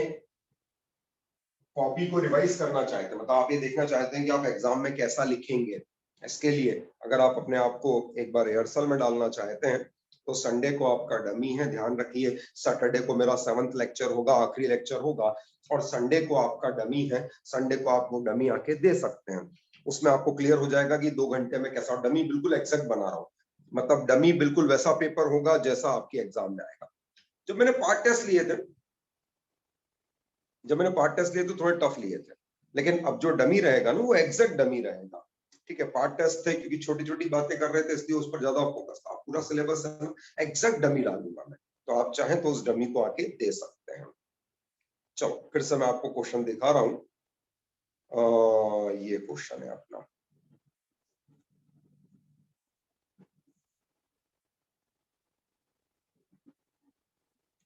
कॉपी को रिवाइज करना चाहते हैं, मतलब आप ये देखना चाहते हैं कि आप एग्जाम में कैसा लिखेंगे, इसके लिए अगर आप अपने आप को एक बार रिहर्सल में डालना चाहते हैं तो संडे को आपका डमी है, ध्यान रखिए। सैटरडे को मेरा 7th लेक्चर होगा, आखिरी लेक्चर होगा, और संडे को आपका डमी है। संडे को आप वो डमी आके दे सकते हैं, उसमें आपको क्लियर हो जाएगा कि 2 घंटे में कैसा डमी बिल्कुल एग्जैक्ट बना रहा हूं, मतलब डमी बिल्कुल वैसा पेपर होगा जैसा आपकी एग्जाम में आएगा। जब मैंने पार्ट टेस्ट लिए थे तो थोड़े टफ लिए थे, लेकिन अब जो डमी रहेगा ना वो एग्जैक्ट डमी रहेगा। ठीक है, पार्ट टेस्ट थे क्योंकि छोटी छोटी बातें कर रहे थे इसलिए उस पर ज्यादा फोकस था। पूरा सिलेबस है ना, एग्जैक्ट डमी डालूंगा मैं, तो आप चाहें तो उस डमी को आके दे सकते हैं। चलो फिर से मैं आपको क्वेश्चन दिखा रहा हूं। ये क्वेश्चन है अपना,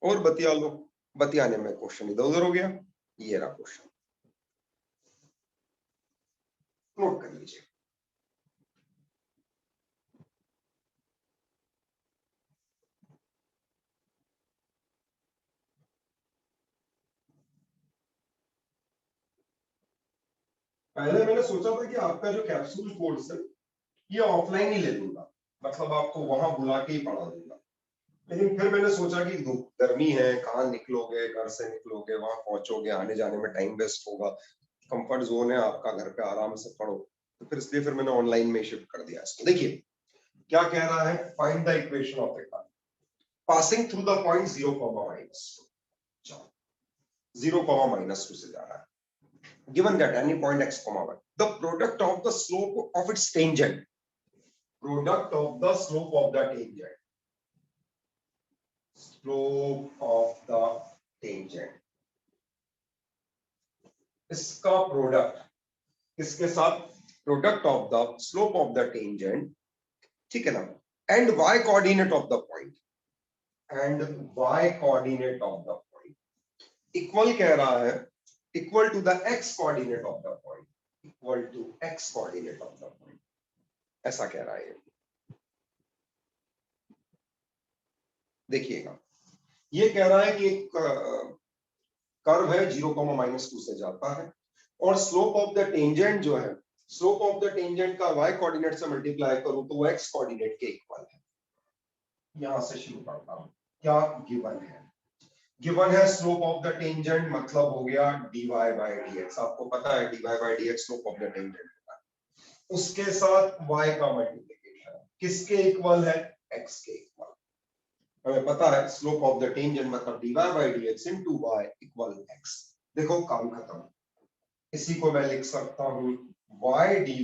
और बतिया लो, बतियाने में क्वेश्चन इधर उधर हो गया। ये रहा क्वेश्चन। नोट कर लीजिए। पहले मैंने सोचा था कि आपका जो कैप्सूल कोर्स है ये ऑफलाइन ही ले लूंगा, मतलब आपको वहां बुला के ही पढ़ा दूंगा। लेकिन फिर मैंने सोचा कि गर्मी है, कहाँ निकलोगे, घर से निकलोगे, वहां पहुंचोगे, आने जाने में टाइम वेस्ट होगा, कंफर्ट जोन है आपका, घर पे आराम से पढ़ो, तो फिर इसलिए फिर मैंने ऑनलाइन में शिफ्ट कर दिया इसको। देखिए क्या कह रहा है, find the equation of A curve passing through the point 0, -2 से जा रहा है। Given that any point x, y, the product of the slope of its tangent, slope of the tangent, इसका प्रोडक्ट किसके साथ, product of the slope of the tangent, ठीक है ना, and y coordinate of the point, equal कह रहा है, equal to the x coordinate of the point, ऐसा कह रहा है। देखिएगा ये कह रहा है कि एक कर्व है 0, -2 से जाता है, और स्लोप ऑफ द टेंजेंट जो है, स्लोप ऑफ द टेंजेंट का y कोऑर्डिनेट से मल्टीप्लाई करूं तो वो x कोऑर्डिनेट के इक्वल है। यहां से शुरू करता हूं, क्या गिवन है स्लोप ऑफ द टेंजेंट, मतलब हो गया dy by dx, आपको पता है dy by dx slope of the tangent होता है, उसके साथ y का मल्टीप्लिकेशन किसके इक्वल है, x के इक्वल। हमें पता है स्लोप ऑफ द टेंजेंट मतलब dy by dx into y equal x। देखो काम खत्म, इसी को मैं लिख सकता हूं y dy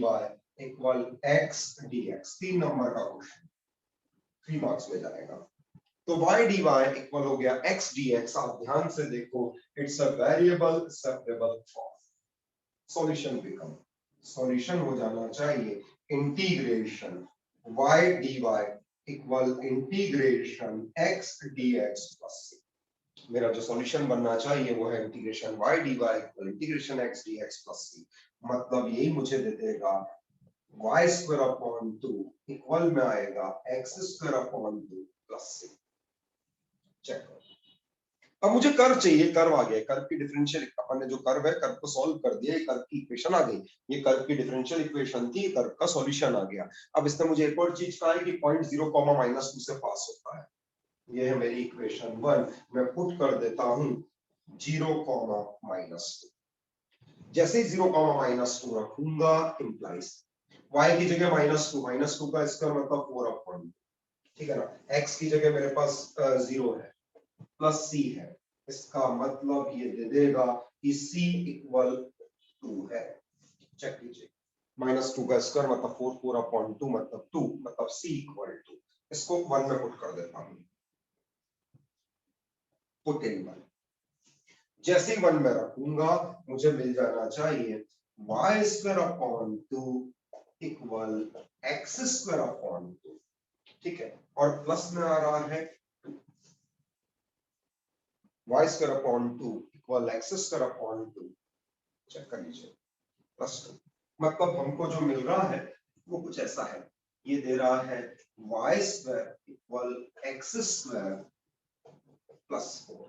equal x dx, 3 number का क्वेश्चन, 3 मार्क्स में जाएगा। तो y dy इक्वल हो गया x dx। आप ध्यान से देखो, it's a variable separable form. Solution हो जाना चाहिए integration y dy equal integration x dx plus c। मेरा जो सॉल्यूशन बनना चाहिए वो है integration y dy equal integration x dx plus c। मतलब यही मुझे दे देगा y स्क्वायर अपॉन 2 इक्वल में आएगा x square upon 2 plus c। Check करो। अब मुझे कर्व चाहिए, कर्व आ गया, कर्व की डिफरेंशियल, अपन ने जो कर्व है कर्व को सॉल्व कर दिया, ये कर्व की इक्वेशन आ गई, ये कर्व की डिफरेंशियल इक्वेशन थी, कर्व का सॉल्यूशन आ गया। अब इसने मुझे एक और चीज कहा है कि पॉइंट 0, -2 से पास होता है। ये है मेरी इक्वेशन 1, मैं पुट कर देता हूं 0, जैसे ही 0, रखूंगा इंप्लाइज y की जगह -2 का स्क्वायर मतलब 4/2, ठीक है ना, x की जगह मेरे पास 0 है प्लस c है, इसका मतलब ये दे देगा कि c इक्वल 2 है। चेक कीजिए, -2 का स्क्वायर मतलब 4/2 मतलब 2, मतलब c इक्वल 2। इसको 1 में पुट कर देता हूं, पुट इन 1। जैसे ही 1 में रखूंगा मुझे मिल जाना चाहिए y square upon 2 equal x square upon 2, ठीक है, और प्लस में आ रहा है y square upon 2 equal x square upon 2। Check कर लीजिए, +2। मतलब हमको जो मिल रहा है वो कुछ ऐसा है, ये दे रहा है y square equal x square plus 4।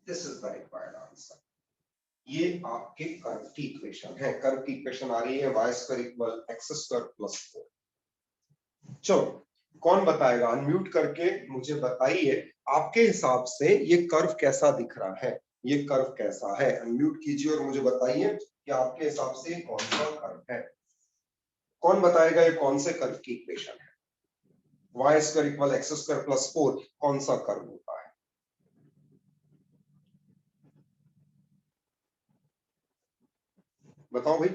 This is the required answer. ये आपके कर्व की इक्वेशन है, कर्व की इक्वेशन आ रही है y square equal x square plus 4। चलो कौन बताएगा, अनम्यूट करके मुझे बताइए आपके हिसाब से ये कर्व कैसा दिख रहा है, ये कर्व कैसा है, अनम्यूट कीजिए और मुझे बताइए कि आपके हिसाब से कौन सा कर्व है। कौन बताएगा ये कौन से कर्व की इक्वेशन है, y square equal x square plus 4 कौन सा कर्व होता है। बताओ भाई,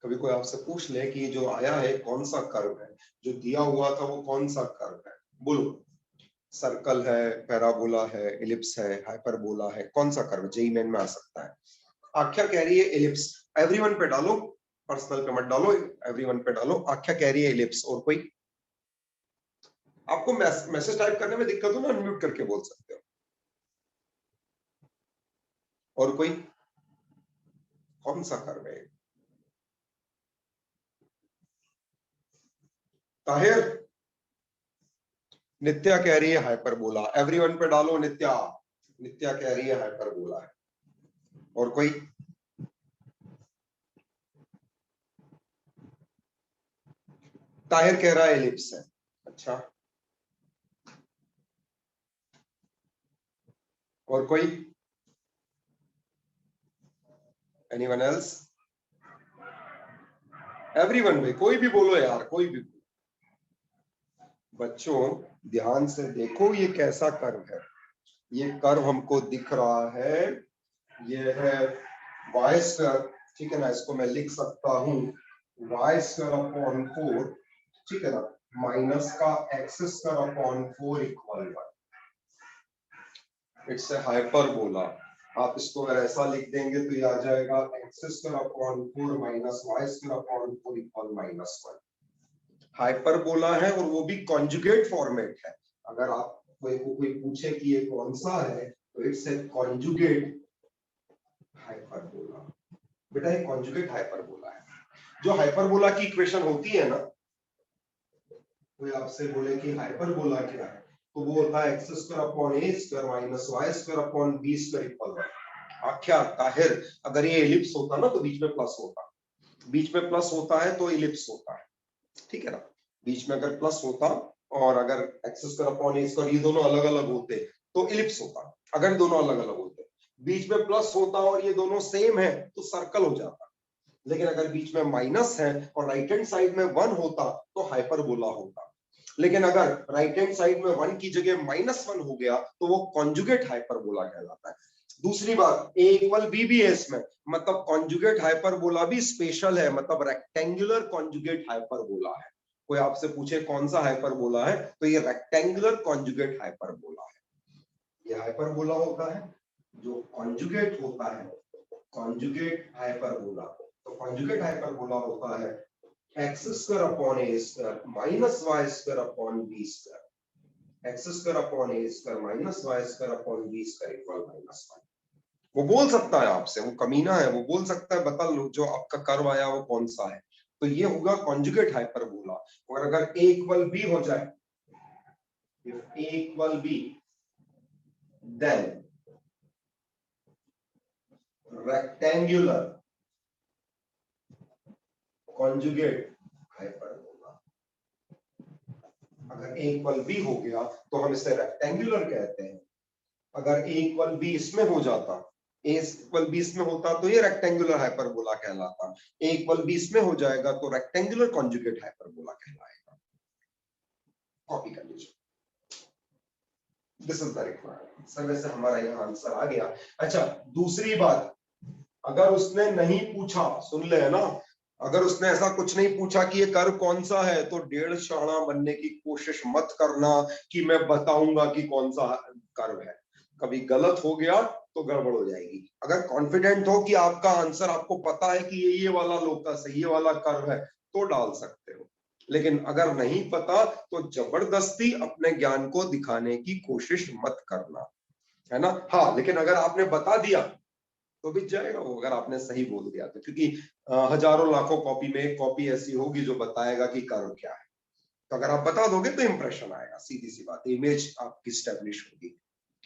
कभी कोई आपसे पूछ ले कि जो आया है कौन सा कर्व है, जो दिया हुआ था वो कौन सा कर्व है, बोलो। सर्कल है, पैराबोला है, एलिप्स है, हाइपरबोला है, कौन सा कर्व जेई मेन में आ सकता है। आख्या कह रही है एलिप्स, एवरीवन पे डालो, पर्सनल पे मत डालो, एवरीवन पे डालो। आख्या कह रही है एलिप्स। और कोई आपको मैसेज टाइप करने में दिक्कत हो ना, अनम्यूट करके बोल सकते हो। और कोई कौन सा कर्व है? ताहिर, नित्या कह रही है हाइपरबोला। एवरीवन पे डालो नित्या। नित्या कह रही है हाइपरबोला है। और कोई? ताहिर कह रहा है एलिप्स है। अच्छा, और कोई? Anyone else? एवरीवन भाई, कोई भी बोलो यार, कोई भी। बच्चों ध्यान से देखो, ये कैसा कर्व है? ये कर्व हमको दिख रहा है, ये है वाई स्क्वायर, ठीक है ना। इसको मैं लिख सकता हूं वाई स्क्वायर अपॉन 4, ठीक है ना, माइनस का x square upon 4 equal 1। It's a hyperbola. आप इसको अगर ऐसा लिख देंगे तो ये आ जाएगा x square upon 4 minus Y square upon 4 equal -1। Hyperbola है और वो भी कॉन्जुगेट फॉर्मेट है। अगर आप कोई पूछे कि ये कौन सा है, तो इट्स ए कॉन्जुगेट हाइपरबोला। बेटा ये कॉन्जुगेट हाइपरबोला है। जो हाइपरबोला की इक्वेशन होती है ना, कोई आपसे बोले कि हाइपरबोला क्या है, तो वो होता है x square upon A square minus Y square upon B square equal 1। Aakhya Tahir, अगर ये एलिप्स होता ना तो बीच में प्लस होता, बीच में प्लस होता है तो एलिप्स होता है, ठीक है ना। बीच में अगर प्लस होता और अगर x square upon A square ये दोनों अलग अलग होते तो एलिप्स होता। अगर दोनों अलग अलग होते, बीच में प्लस होता और ये दोनों सेम है तो सर्कल हो जाता। लेकिन अगर बीच में माइनस है और राइट हैंड साइड में 1 होता तो हाइपरबोला होता। लेकिन अगर राइट हैंड साइड में 1 की जगह -1 हो गया तो वो कॉन्जुगेट हाइपरबोला कहलाता है। दूसरी बात, ए इक्वल बी भी है इसमें, मतलब कॉन्जुगेट हाइपरबोला भी स्पेशल है, मतलब रेक्टेंगुलर कॉन्जुगेट हाइपरबोला है। कोई आपसे पूछे कौन सा हाइपरबोला है, तो ये रेक्टेंगुलर कॉन्जुगेट हाइपरबोला है। ये हाइपरबोला होता है जो कॉन्जुगेट होता है, कॉन्जुगेट हाइपरबोला। तो कॉन्जुगेट हाइपरबोला होता है x square upon A square minus Y square upon B square, X square upon A square minus Y square upon B square equal -1। वो बोल सकता है आपसे, वो कमीना है, वो बोल सकता है बता लो जो आपका कर्व आया वो कौन सा है। तो ये होगा कॉन्जुगेट हाइपरबोला। और अगर a इक्वल b हो जाए, if a equal b, then rectangular conjugate hyperbola। अगर a इक्वल b हो गया तो हम इसे रेक्टेंगुलर कहते हैं। अगर a इक्वल b इसमें हो जाता, a इक्वल b इसमें होता तो ये रेक्टेंगुलर हाइपरबोला कहलाता। a इक्वल b इसमें हो जाएगा तो रेक्टेंगुलर कॉन्जुगेट हाइपरबोला कहलाएगा। कॉपी कर लीजिए। This is the requirement. Sir वैसे हमारा यहाँ आंसर आ गया। अच्छा दूसरी बात, अगर उसने नहीं पूछा, सुन ले है ना, अगर उसने ऐसा कुछ नहीं पूछा कि ये कर्व कौन सा है, तो डेढ़ शाणा बनने की कोशिश मत करना कि मैं बताऊंगा कि कौन सा कर्व है। कभी गलत हो गया तो गड़बड़ हो जाएगी। अगर कॉन्फिडेंट हो कि आपका आंसर आपको पता है कि ये वाला लोकस है, ये वाला कर्व है, तो डाल सकते हो। लेकिन अगर नहीं पता तो जबरदस्ती अपने ज्ञान को दिखाने की कोशिश मत करना, है ना। हाँ लेकिन अगर आपने बता दिया तो भी जाएगा वो, अगर आपने सही बोल दिया तो, क्योंकि हजारों लाखों कॉपी में एक कॉपी ऐसी होगी जो बताएगा कि कर्व क्या है। तो अगर आप बता दोगे तो इंप्रेशन आएगा, सीधी सी बात, इमेज आपकी स्टैब्लिश होगी।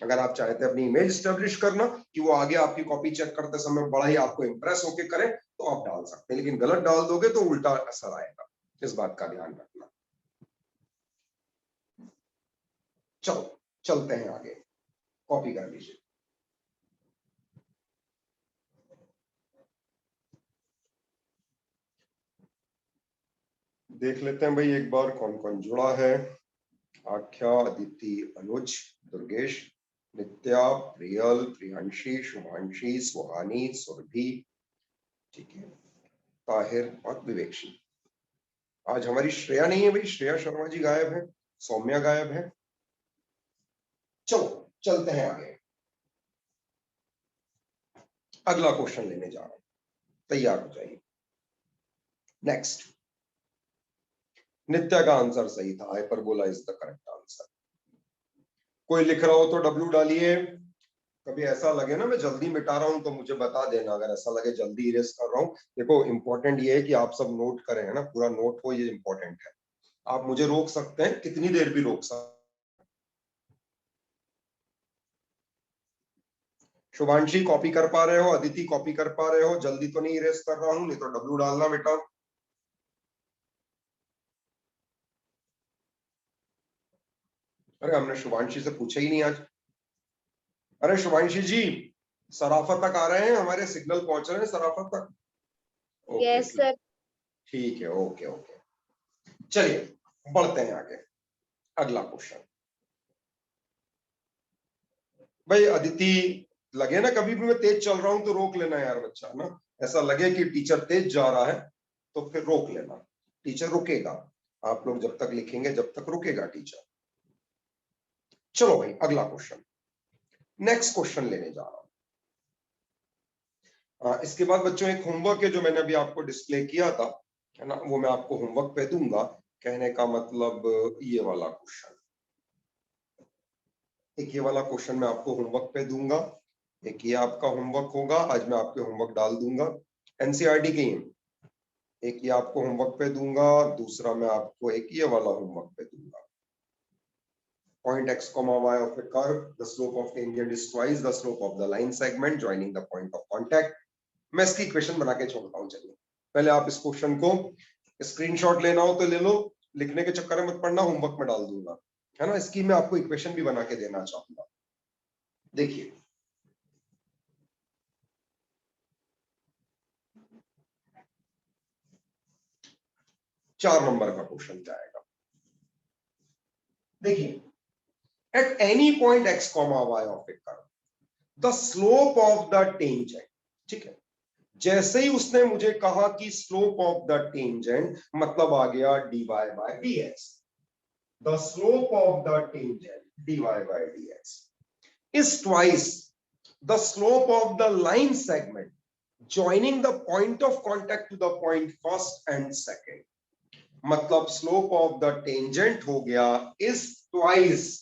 अगर आप चाहते हैं अपनी इमेज स्टैब्लिश करना कि वो आगे आपकी कॉपी चेक करते समय बड़ा ही आपको इंप्रेस होके करे, तो आप डाल सकते हैं। लेकिन गलत डाल दोगे तो उल्टा असर आएगा, इस बात का ध्यान रखना। चलो चलते हैं आगे, कॉपी कर लीजिए। देख लेते हैं भाई एक बार कौन कौन जुड़ा है। आख्या, अदिति, अनुज, दुर्गेश, नित्या, प्रियल, प्रियांशी, शुभांशी, सुहानी, सुरभि, ठीक है, ताहिर और विवेक्षी। आज हमारी श्रेया नहीं है भाई, श्रेया शर्मा जी गायब है, सौम्या गायब है। चलो चलते हैं आगे, अगला क्वेश्चन लेने जा रहा हूं, तैयार हो जाइए। नेक्स्ट, नित्या का आंसर सही था, hyperbola is the correct answer. कोई लिख रहा हो तो डब्ल्यू डालिए, कभी ऐसा लगे ना मैं जल्दी मिटा रहा हूं तो मुझे बता देना, अगर ऐसा लगे जल्दी इरेज कर रहा हूँ। देखो इंपॉर्टेंट ये है कि आप सब नोट करें, है ना, पूरा नोट हो, ये इंपॉर्टेंट है। आप मुझे रोक सकते हैं, कितनी देर भी रोक सकते। शुभांशी कॉपी कर पा रहे हो? अदिति कॉपी कर पा रहे हो? जल्दी तो नहीं इरेज कर रहा हूं, नहीं तो डब्ल्यू डालना बेटा। अरे हमने शुभांशी से पूछा ही नहीं आज। अरे शुभांशी जी, सराफत तक आ रहे हैं, हमारे सिग्नल पहुंच रहे हैं सराफत तक? Okay yes sir. ठीक है, ओके ओके। चलिए बढ़ते हैं आगे, अगला क्वेश्चन। भाई अदिति, लगे ना कभी भी मैं तेज चल रहा हूं तो रोक लेना यार बच्चा, ना ऐसा लगे कि टीचर तेज जा रहा है तो फिर रोक लेना, टीचर रुकेगा। आप लोग जब तक लिखेंगे जब तक रुकेगा टीचर। चलो भाई अगला क्वेश्चन, नेक्स्ट क्वेश्चन लेने जा रहा हूं। इसके बाद बच्चों एक होमवर्क है जो मैंने अभी आपको डिस्प्ले किया था, है ना, वो मैं आपको होमवर्क पे दूंगा। कहने का मतलब ये वाला क्वेश्चन, एक ये वाला क्वेश्चन मैं आपको होमवर्क पे दूंगा, एक ये आपका होमवर्क होगा, आज मैं आपके होमवर्क डाल दूंगा एनसीईआरटी के। एक ये आपको होमवर्क पे दूंगा, दूसरा मैं आपको एक ये वाला होमवर्क पे दूंगा। Point x comma y of a curve, the slope of tangent is twice the slope of the line segment joining the point of contact. मैं इसकी इक्वेशन बना के छोड़ता हूँ। चलिए पहले आप इस क्वेश्चन को स्क्रीनशॉट लेना हो तो ले लो, लिखने के चक्कर में मत पड़ना, होमवर्क में डाल दूंगा, है ना। इसकी मैं आपको इक्वेशन भी बना के देना चाहूंगा। देखिए चार नंबर का क्वेश्चन क्या आएगा, देखिए at any point x comma y of a curve, the slope of the tangent, ठीक है, जैसे ही उसने मुझे कहा कि स्लोप ऑफ द टेंजेंट मतलब आ गया dy by dx, the slope of the tangent dy by dx is twice the slope of the line segment joining the point of contact to the point first and second। मतलब slope of the tangent हो गया is twice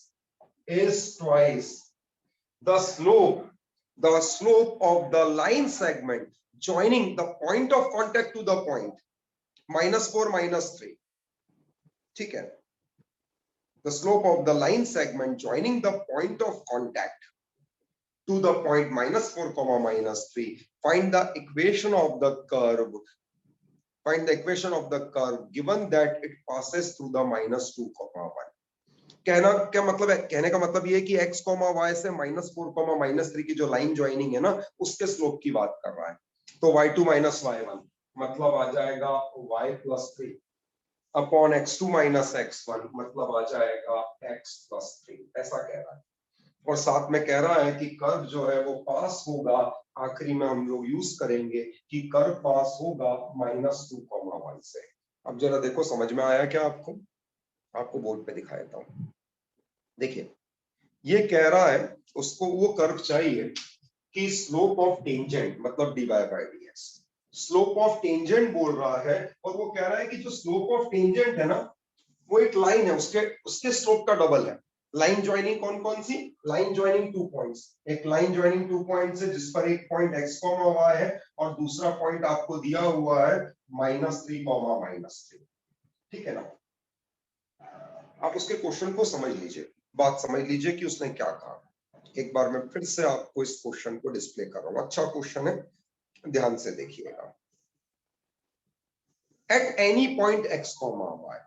the slope of the line segment joining the point of contact to the point -4 -3, ठीक है, the slope of the line segment joining the point of contact to the point -4 -3, find the equation of the curve, given that it passes through the -2 1। कहना क्या मतलब है, कहने का मतलब ये कि x y से -4 -3 की जो लाइन ज्वाइनिंग है ना, उसके स्लोप की बात कर रहा है। तो y2 - y1 मतलब आ जाएगा y + 3 अपॉन x2 - x1 मतलब आ जाएगा x + 3, ऐसा कह रहा है। और साथ में कह रहा है कि कर्व जो है वो पास होगा, आखिरी में हम लोग यूज करेंगे कि कर्व पास होगा -2 1 से। अब जरा देखो समझ में आया क्या आपको? आपको बोर्ड पे दिखा देता हूं। देखिए ये कह रहा है उसको वो कर्व चाहिए कि स्लोप ऑफ टेंजेंट मतलब dy by dx, slope of tangent बोल रहा है, और वो कह रहा है कि जो स्लोप ऑफ टेंजेंट है ना, वो एक लाइन है, उसके उसके स्लोप का डबल है। लाइन ज्वाइनिंग कौन कौन सी? लाइन ज्वाइनिंग 2 पॉइंट्स, एक लाइन ज्वाइनिंग 2 पॉइंट्स है जिस पर एक पॉइंट x y है और दूसरा पॉइंट आपको दिया हुआ है -3 -3, ठीक है ना। आप उसके क्वेश्चन को समझ लीजिए, बात समझ लीजिए कि उसने क्या कहा। एक बार मैं फिर से आपको इस क्वेश्चन को डिस्प्ले कर रहा हूं, अच्छा क्वेश्चन है, ध्यान से देखिएगा। At any point x y,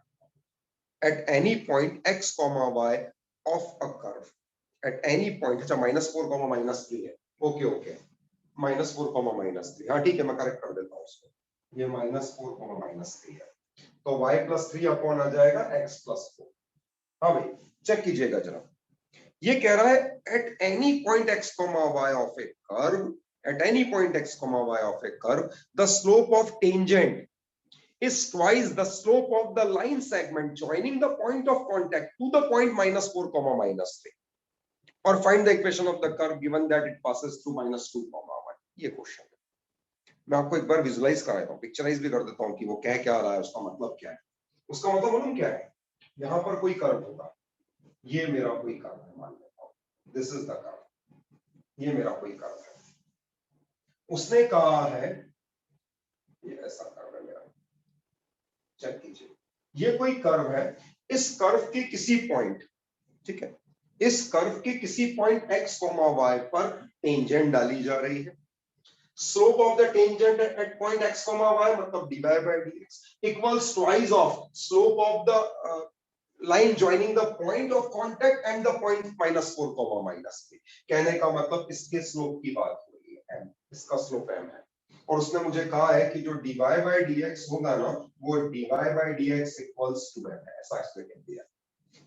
at any point x y of a curve, at any point, अच्छा -4 -3 है, ओके ओके, -4 -3, हाँ ठीक है, मैं करेक्ट कर देता हूँ उसको, ये -4 -3 है, तो y + 3 अपॉन आ जाएगा x + 4। हाँ भाई चेक कीजिएगा जरा, ये कह रहा है at any point x y of A curve, at any point x y of a curve, the slope of tangent is twice the slope of the line segment joining the point of contact to the point -4 -3, or find the equation of the curve given that it passes through -2 1। ये question है, मैं आपको एक बार visualise कराता हूँ, picturise भी कर देता हूँ कि वो कह क्या रहा है, उसका मतलब क्या है। उसका मतलब मालूम क्या है, यहाँ पर कोई कर्व होगा, ये मेरा कोई कर्व है, मान लेता हूँ दिस इज द कर्व, ये मेरा कोई कर्व है, उसने कहा है ये ऐसा कर्व है मेरा, चेक कीजिए, ये कोई कर्व है, इस कर्व के किसी पॉइंट, ठीक है, इस कर्व के किसी पॉइंट x, y पर टेंजेंट डाली जा रही है। Slope of the tangent at point x, y मतलब dy by dx equals twice of slope of the line joining the point of contact and the point -4, -3। कहने का मतलब इसके स्लोप की बात हो रही है, m, इसका स्लोप m है, और उसने मुझे कहा है कि जो dy by dx होगा ना, वो dy by dx equals to m है, ऐसा एक्सप्लेन दिया।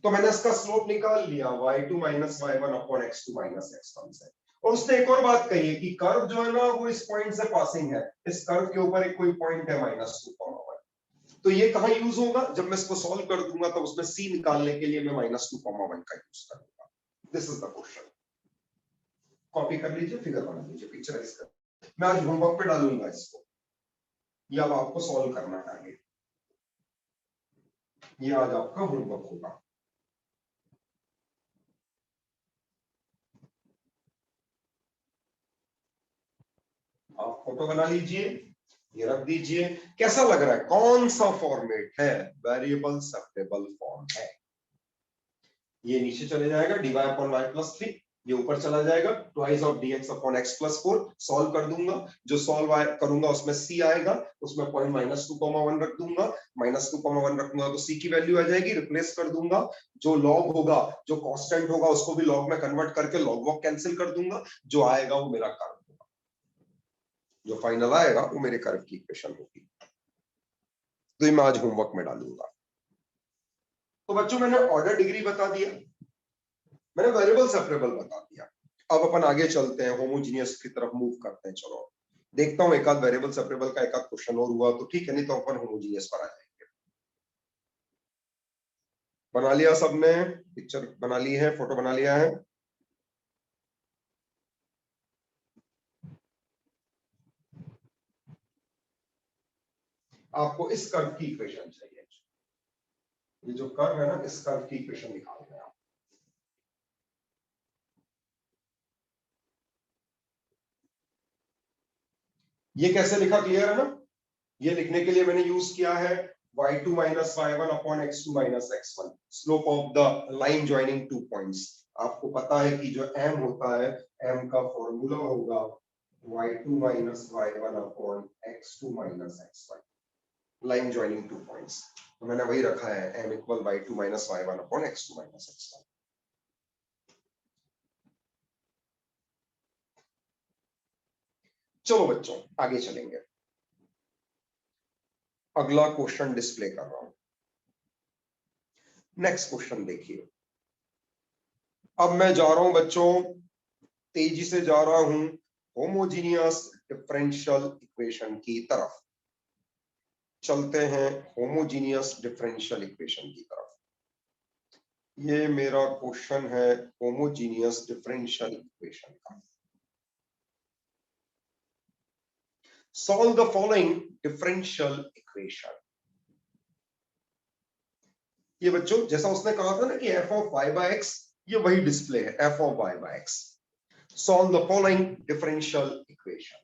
तो मैंने इसका स्लोप निकाल लिया y2 - y1 upon x2 - x1 से। और उसने एक और बात कही है कि कर्व जो है ना वो इस पॉइंट से पासिंग है, इस कर्व के ऊपर एक कोई पॉइंट है -2, 1। तो ये कहां यूज होगा, जब मैं इसको सॉल्व कर दूंगा तो उसमें c निकालने के लिए मैं -2, 1 का यूज करूंगा। This is the question. Copy कर लीजिए, फिगर बना लीजिए, पिक्चराइज कर। मैं आज होमवर्क पे डालूंगा इसको, ये अब आपको सॉल्व करना है आगे, ये आज आपका होमवर्क होगा। आप फोटो बना लीजिए, ये रख दीजिए। कैसा लग रहा है, कौन सा फॉर्मेट है, वेरिएबल सेपरेबल फॉर्म है। ये नीचे चले जाएगा dy अपॉन y प्लस 3, ये ऊपर चला जाएगा twice of dx upon x plus 4। Solve कर दूंगा, जो सॉल्व करूंगा उसमें c आएगा, उसमें पॉइंट -2, 1 रख दूंगा, -2, 1 रखूंगा तो c की वैल्यू आ जाएगी, रिप्लेस कर दूंगा। जो लॉग होगा, जो कांस्टेंट होगा, उसको भी लॉग में कन्वर्ट करके लॉग वॉग कैंसिल कर दूंगा, जो आएगा वो मेरा कर्व होगा, जो फाइनल आएगा वो मेरे कर्व की इक्वेशन होगी। तो ये मैं आज होमवर्क में डालूंगा। तो बच्चों मैंने ऑर्डर डिग्री बता दिया, मैंने वेरिएबल सेपरेबल बता दिया। अब अपन आगे चलते हैं, होमोजीनियस की तरफ मूव करते हैं। चलो देखता हूं, एक आध वेरिएबल सेपरेबल का एक आध क्वेश्चन और हुआ तो ठीक है, नहीं तो अपन होमोजीनियस पर आ जाएंगे। बना लिया सबने, पिक्चर बना ली है, फोटो बना लिया है। आपको इस कर्व की इक्वेशन चाहिए, ये जो कर्व है ना, इस कर्व की इक्वेशन निकालना है। ये कैसे लिखा, क्लियर है ना। ये लिखने के लिए मैंने यूज किया है y2 - y1 upon x2 - x1, slope of the line joining two points. आपको पता है कि जो m होता है, m का फॉर्मूला होगा y2 - y1 upon x2 - x1, line joining two points. तो मैंने वही रखा है, m equal y2 - y1 upon x2 - x1। चलो बच्चों आगे चलेंगे, अगला क्वेश्चन डिस्प्ले कर रहा हूं। नेक्स्ट क्वेश्चन देखिए। अब मैं जा रहा हूं बच्चों, तेजी से जा रहा हूं होमोजीनियस डिफरेंशियल इक्वेशन की तरफ। चलते हैं होमोजीनियस डिफरेंशियल इक्वेशन की तरफ। ये मेरा क्वेश्चन है होमोजीनियस डिफरेंशियल इक्वेशन का। Solve the following differential equation. ये बच्चों जैसा उसने कहा था ना कि f of y by x, ये वही डिस्प्ले है, f of y by x। Solve the following differential equation.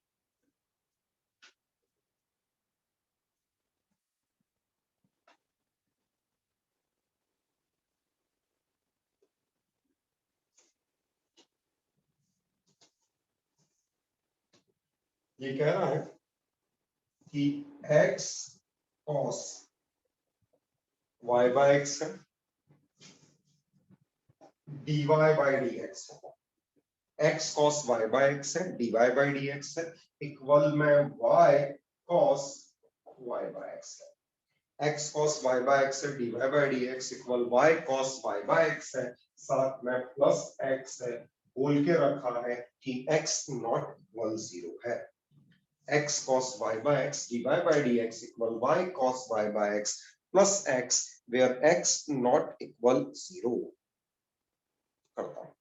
ये कह रहा है कि x cos y by x है, dy बाय dx है, x cos y by x है, dy बाय dx है, इक्वल में y cos y by x है। x cos y by x है, dy by dx equal y cos y by x है, साथ में plus x है, बोल के रखा है कि x नॉट इक्वल 0 है। x cos y by x dy by dx equal y cos y by x plus x where x not equal 0 करता हूं।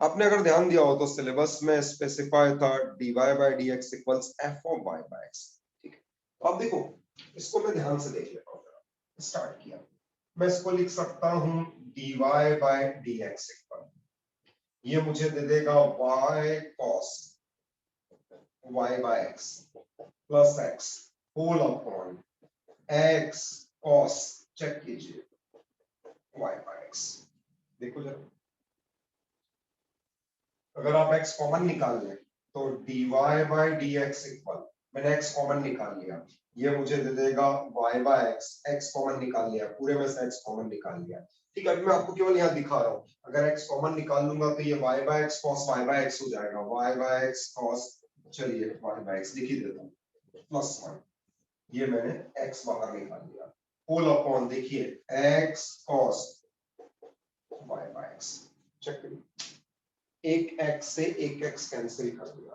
आपने अगर ध्यान दिया हो तो सिलेबस में स्पेसिफाई था dy by dx equals f of y by x, ठीक है। तो अब देखो इसको मैं ध्यान से देख लेता हूं, स्टार्ट किया, मैं इसको लिख सकता हूं dy by dx equal ये मुझे दे देगा y cos y by x plus x whole upon x cos, check कीजिए, y by x। देखो जरा, अगर आप x कॉमन निकाल लें तो dy by dx इक्वल, मैंने x कॉमन निकाल लिया, ये मुझे दे देगा y by x कॉमन निकाल लिया, पूरे में से x कॉमन निकाल लिया। ठीक है, अभी मैं आपको केवल यहाँ दिखा रहा हूँ, अगर x कॉमन निकाल लूंगा तो ये y by x cos y by x हो जाएगा, y by x cos, चलिए y by x लिख ही देता हूँ, प्लस 1, ये मैंने x बाहर निकाल लिया, होल अपॉन, देखिए x cos y by x, check करिए, एक x से एक x कैंसिल कर दिया,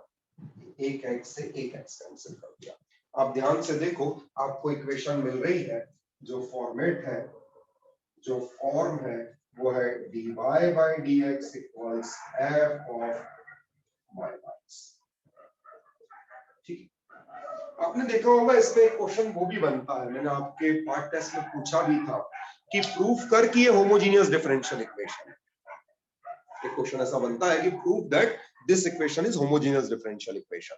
एक x से एक x कैंसिल कर दिया। आप ध्यान से देखो, आपको इक्वेशन मिल रही है, जो फॉर्मेट है, जो फॉर्म है, वो है dy by dx equals f of y by x। ठीक, आपने देखा होगा इसमें एक क्वेश्चन वो भी बनता है, मैंने आपके पार्ट टेस्ट में पूछा भी था कि प्रूफ कर कि ये होमोजेनियस डिफरेंशियल इक्वेशन है। एक क्वेश्चन ऐसा बनता है कि prove that this equation is homogeneous differential equation.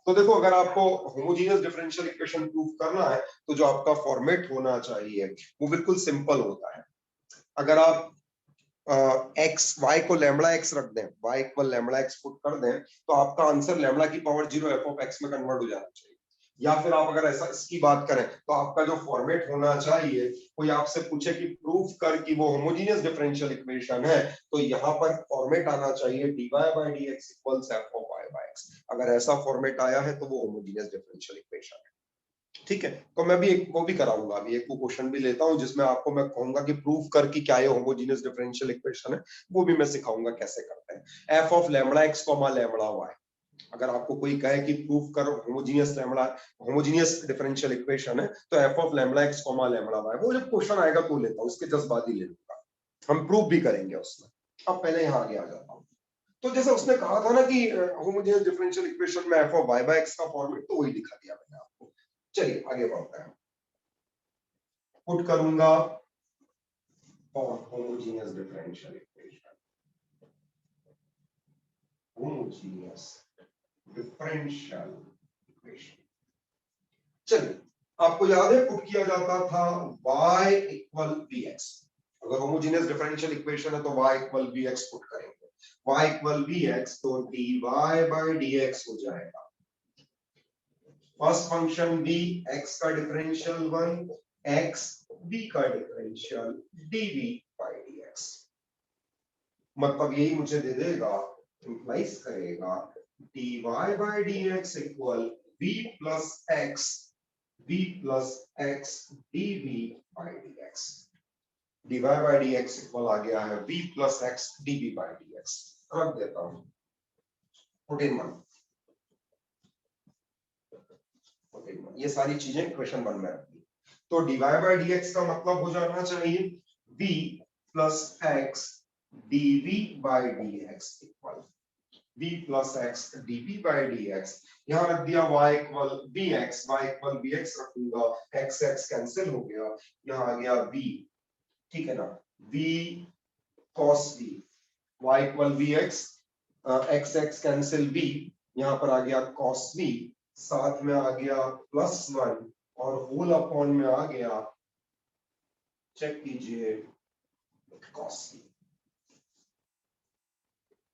तो देखो, अगर आपको होमोजेनियस डिफरेंशियल इक्वेशन प्रूव करना है तो जो आपका फॉर्मेट होना चाहिए वो बिल्कुल सिंपल होता है। अगर आप एक्स वाई को लैम्बडा एक्स रख दें, y equal lambda x put कर दें, तो आपका आंसर लैम्बडा की पावर 0 एफ ऑफ एक्स में कन्वर्ट हो जाना चाहिए। या फिर आप अगर ऐसा इसकी बात करें तो आपका जो फॉर्मेट होना चाहिए, कोई आपसे पूछे कि प्रूफ कर कि वो होमोजेनियस डिफरेंशियल इक्वेशन है, तो यहाँ पर फॉर्मेट आना चाहिए dy by dx equals f of y by x। अगर ऐसा फॉर्मेट आया है तो वो होमोजेनियस डिफरेंशियल इक्वेशन है। ठीक है, तो मैं भी एक वो भी कराऊंगा, अभी एक वो क्वेश्चन भी लेता हूं जिसमें आपको मैं कहूंगा कि प्रूफ कर कि क्या ये होमोजेनियस डिफरेंशियल इक्वेशन है, वो भी मैं सिखाऊंगा कैसे करते हैं। f of lambda x comma lambda y, अगर आपको कोई कहे कि प्रूफ करो homogeneous lambda, homogeneous differential equation है, तो f of lambda x comma lambda y, वो जब क्वेश्चन आएगा तो लेता हूं, उसके जस्ट बाद ही ले लूंगा, हम प्रूफ भी करेंगे उसमें। अब पहले यहाँ आगे आ जाता हूँ। तो जैसे उसने कहा था ना कि होमोजेनियस डिफरेंशियल इक्वेशन में f of y by x का फॉर्मेट, तो वही दिखा दिया मैंने आपको। चलिए आगे बढ़ते हैं, पुट करूंगा for homogeneous differential equation, homogeneous differential equation. चलिए, आपको याद है पुट किया जाता था y इक्वल bx, अगर होमोजेनियस डिफरेंशियल इक्वेशन है तो y इक्वल bx पुट करेंगे, y इक्वल bx तो dy by dx हो जाएगा, फर्स्ट फंक्शन b, x का डिफरेंशियल 1, x b का डिफरेंशियल dv by dx, मतलब यही मुझे दे देगा, इंप्लाइज करेगा dy by dx equal v plus x, v plus x dv by dx, dy by dx equal आ गया है v plus x dv by dx। रख देता हूं 14, ये सारी चीजें क्वेश्चन 1 में रखी, तो dy by dx का मतलब हो जाना चाहिए v plus x dv by dx equal v plus x dv by dx, यहाँ रख दिया y equal bx, y equal bx रखूंगा, x x कैंसिल हो गया, यहाँ आ गया v, ठीक है ना, v cos v, y equal bx, x x cancel v, यहाँ पर आ गया cos v, साथ में आ गया प्लस 1 और होल अपॉन में आ गया, चेक कीजिए, cos v,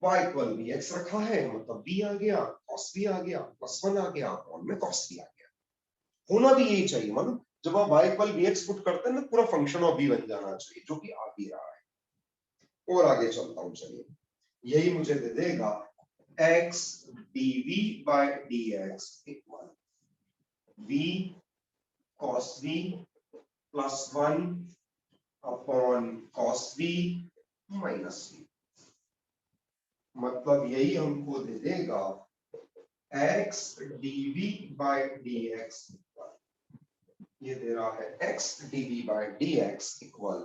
y equal bx रखा है, मतलब b आ गया, cos v आ गया, प्लस 1 आ गया, अपॉन में cos v आ गया। होना भी यही चाहिए, मतलब जब आप y इक्वल bx पुट करते हैं ना, पूरा फंक्शन ऑफ b बन जाना चाहिए, जो कि आ भी रहा है। और आगे चलता हूं, चलिए, यही मुझे दे देगा x dv by dx equal v cos v plus 1 upon cos v minus v, मतलब यही हमको दे देगा x dv by dx, ये दे रहा है x dv by dx equal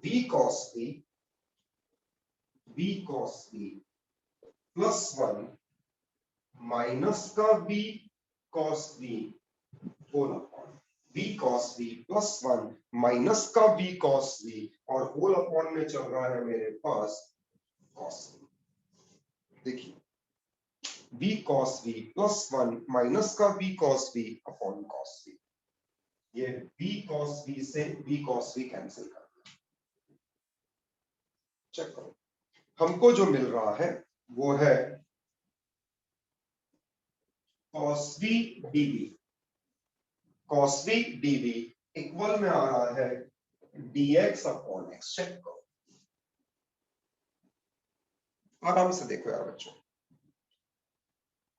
v cos v plus 1 minus का v cos v whole upon v cos v plus 1 minus का v cos v, और होल अपॉन में चल रहा है मेरे पास cos v। देखिए v cos v plus 1 minus का v cos v upon cos v, ये v cos v से v cos v कैंसिल कर दिया। चेक करो, हमको जो मिल रहा है वो है cos v dv, cos v dv equal में आ रहा है dx अपॉन x। चेक करो, आराम से देखो यार बच्चों,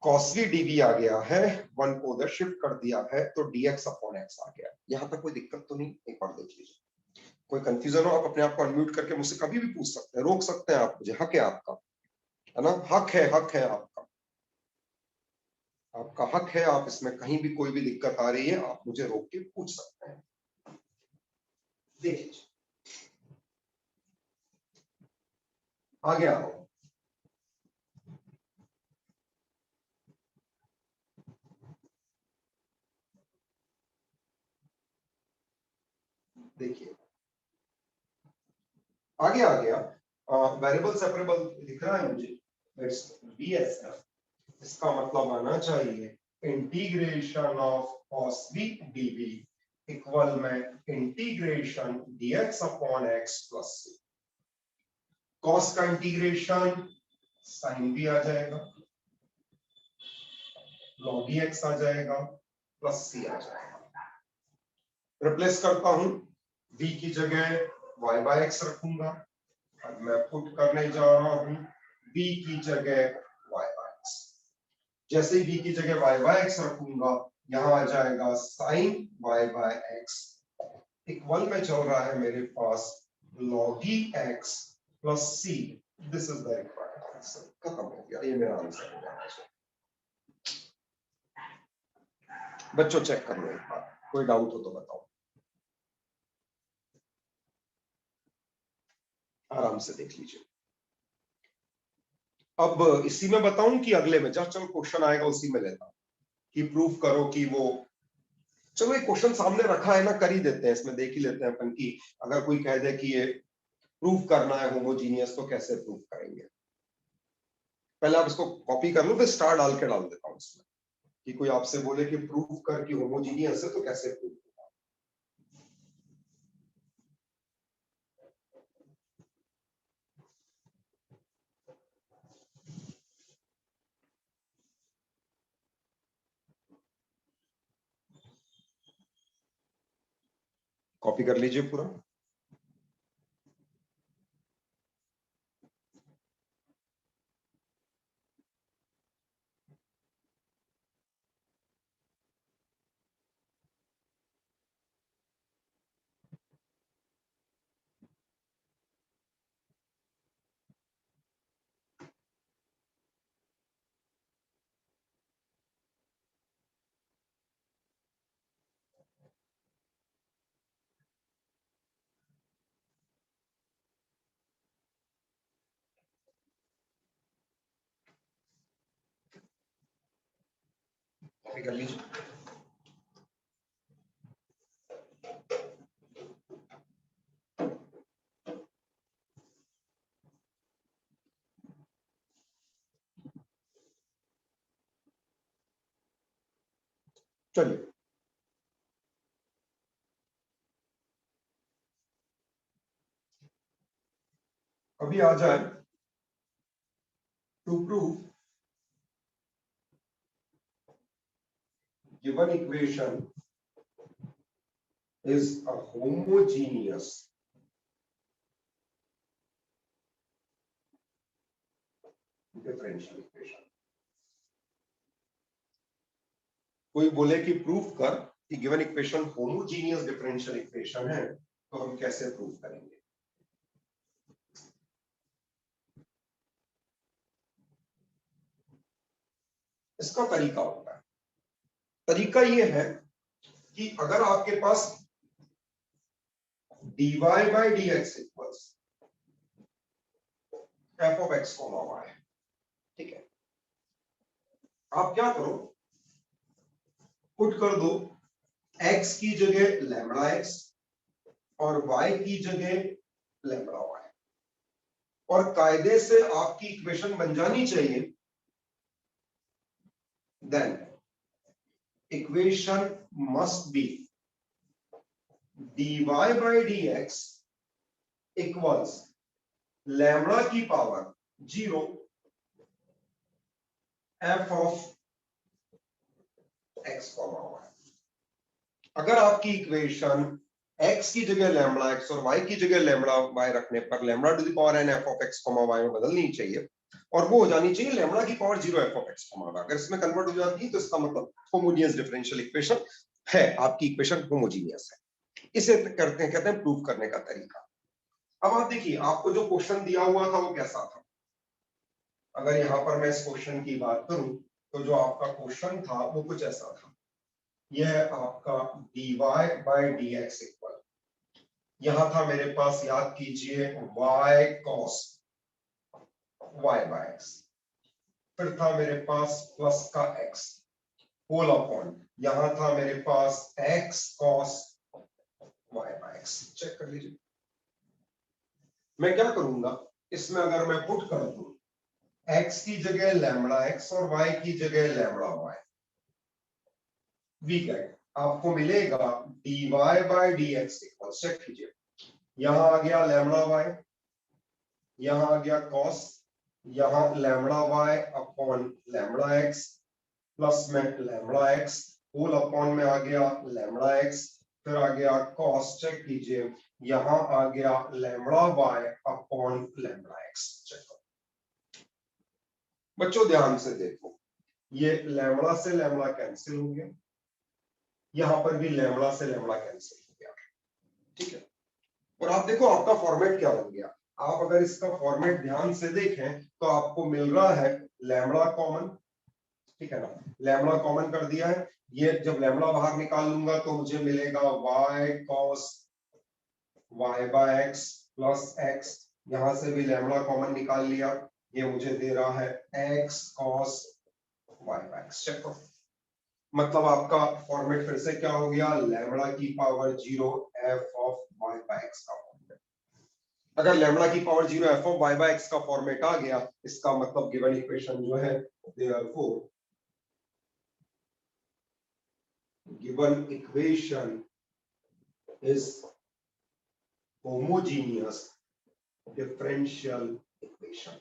cos v dv आ गया है, 1 को उधर शिफ्ट कर दिया है तो dx अपॉन x आ गया। यहां तक कोई दिक्कत तो नहीं? एक बार देख लीजिए, कोई कंफ्यूजन हो आप अपने आप को अनम्यूट करके मुझसे कभी भी पूछ सकते हैं, रोक सकते हैं आप मुझे, हक है आपका, है ना, हक है आपका, आपका हक है, आप इसमें कहीं भी कोई भी दिक्कत आ रही है आप मुझे रोक के पूछ सकते हैं। देख लीजिए आगे आओ, देखिए आगे आ गया, वेरिएबल सेपरेबल दिख रहा है मुझे, इट्स VSF, इसका मतलब आना चाहिए integration of cos v dv equal में integration dx upon x plus c। cos का इंटीग्रेशन sin v आ जाएगा, log x आ जाएगा, प्लस c आ जाएगा। रिप्लेस करता हूं, v की जगह y बाय x रखूंगा, अब मैं पुट करने जा रहा हूं v की जगह y बाय x। जैसे ही v की जगह y बाय x रखूंगा, यहां आ जाएगा sin y by x equal में चल रहा है मेरे पास log x plus c। This is the required answer. खत्म हो गया, ये मेरा आंसर हो गया। बच्चों चेक कर लो एक बार, कोई डाउट हो तो बताओ, आराम से देख लीजिए। अब इसी में बताऊं कि अगले में? जब चल क्वेश्चन आएगा उसी में लेता कि प्रूफ करो कि वो, चलो एक क्वेश्चन सामने रखा है ना, कर ही देते हैं, इसमें देख ही लेते हैं अपन की अगर कोई कह दे कि ये प्रूफ करना है होमोजीनियस तो कैसे प्रूफ करेंगे। पहले आप इसको कॉपी कर लो, फिर स्टार डाल के डाल देता हूं इसमें, कि कोई आपसे बोले कि प्रूफ कर कि होमोजीनियस है तो कैसे प्रूफ होगा। कॉपी कर लीजिए पूरा। कॉपी कर लीजिए। चलिए अभी आ जाए to prove given equation is a homogeneous differential equation। कोई बोले कि प्रूफ कर कि given equation homogeneous differential equation है तो हम कैसे प्रूफ करेंगे। इसका तरीका होता है, तरीका ये है कि अगर आपके पास dy by dx equals f of x comma y, ठीक है, आप क्या करो, पुट कर दो x की जगह लैम्बडा x और y की जगह लैम्बडा y। और कायदे से आपकी इक्वेशन बन जानी चाहिए, then equation must be dy by dx equals lambda की पावर 0 f ऑफ x, अगर आपकी इक्वेशन x की जगह लैम्बडा x और y की जगह लैम्बडा y रखने पर lambda to the power n f of x, y में बदलनी चाहिए और वो हो जानी चाहिए लैम्बडा की पावर 0 f ऑफ x, अगर इसमें कन्वर्ट हो जाती है तो इसका मतलब होमोजेनियस डिफरेंशियल इक्वेशन है, आपकी इक्वेशन होमोजेनियस है। इसे करते हैं, कहते हैं प्रूव करने का तरीका। अब आप देखिए, आपको जो क्वेश्चन दिया हुआ था वो कैसा था। अगर यहां पर मैं इस क्वेश्चन की बात करूं तो जो आपका क्वेश्चन था वो कुछ ऐसा था, यह आपका dy by dx इक्वल, यहां था मेरे पास, याद कीजिए, y cos y by x, फिर था मेरे पास प्लस का x होल अपॉन, यहां था मेरे पास x cos y by x। Check कर लीजिए, मैं क्या करूंगा इसमें, अगर मैं पुट कर दूं x की जगह लैम्बडा x और y की जगह लैम्बडा y, वी गेट, आपको मिलेगा dy by dx equal, check कीजिए, यहां आ गया लैम्बडा y, यहां आ गया cos, यहां lambda y upon lambda x plus में लैम्बडा x होल अपॉन में आ गया लैम्बडा x, फिर आ गया cos, चेक कीजिए, यहां आ गया lambda y upon lambda x। Check करो बच्चों, ध्यान से देखो, ये लैम्बडा से लैम्बडा कैंसिल हो गया, यहां पर भी लैम्बडा से लैम्बडा कैंसिल हो गया, ठीक है। और आप देखो आपका फॉर्मेट क्या बन गया, आप अगर इसका फॉर्मेट ध्यान से देखें तो आपको मिल रहा है लैम्बडा कॉमन, ठीक है ना, लैम्बडा कॉमन कर दिया है, ये जब लैम्बडा बाहर निकाल लूंगा तो मुझे मिलेगा y cos y by x plus x, यहां से भी लैम्बडा कॉमन निकाल लिया, ये मुझे दे रहा है x cos y by x। Check करो, मतलब आपका फॉर्मेट फिर से क्या हो गया, लैम्बडा की power 0 f of y by x का फॉर्मेट। अगर लैम्बडा की power 0 f of y by x का फॉर्मेट आ गया, इसका मतलब गिवन इक्वेशन जो है, therefore given equation is homogeneous differential equation।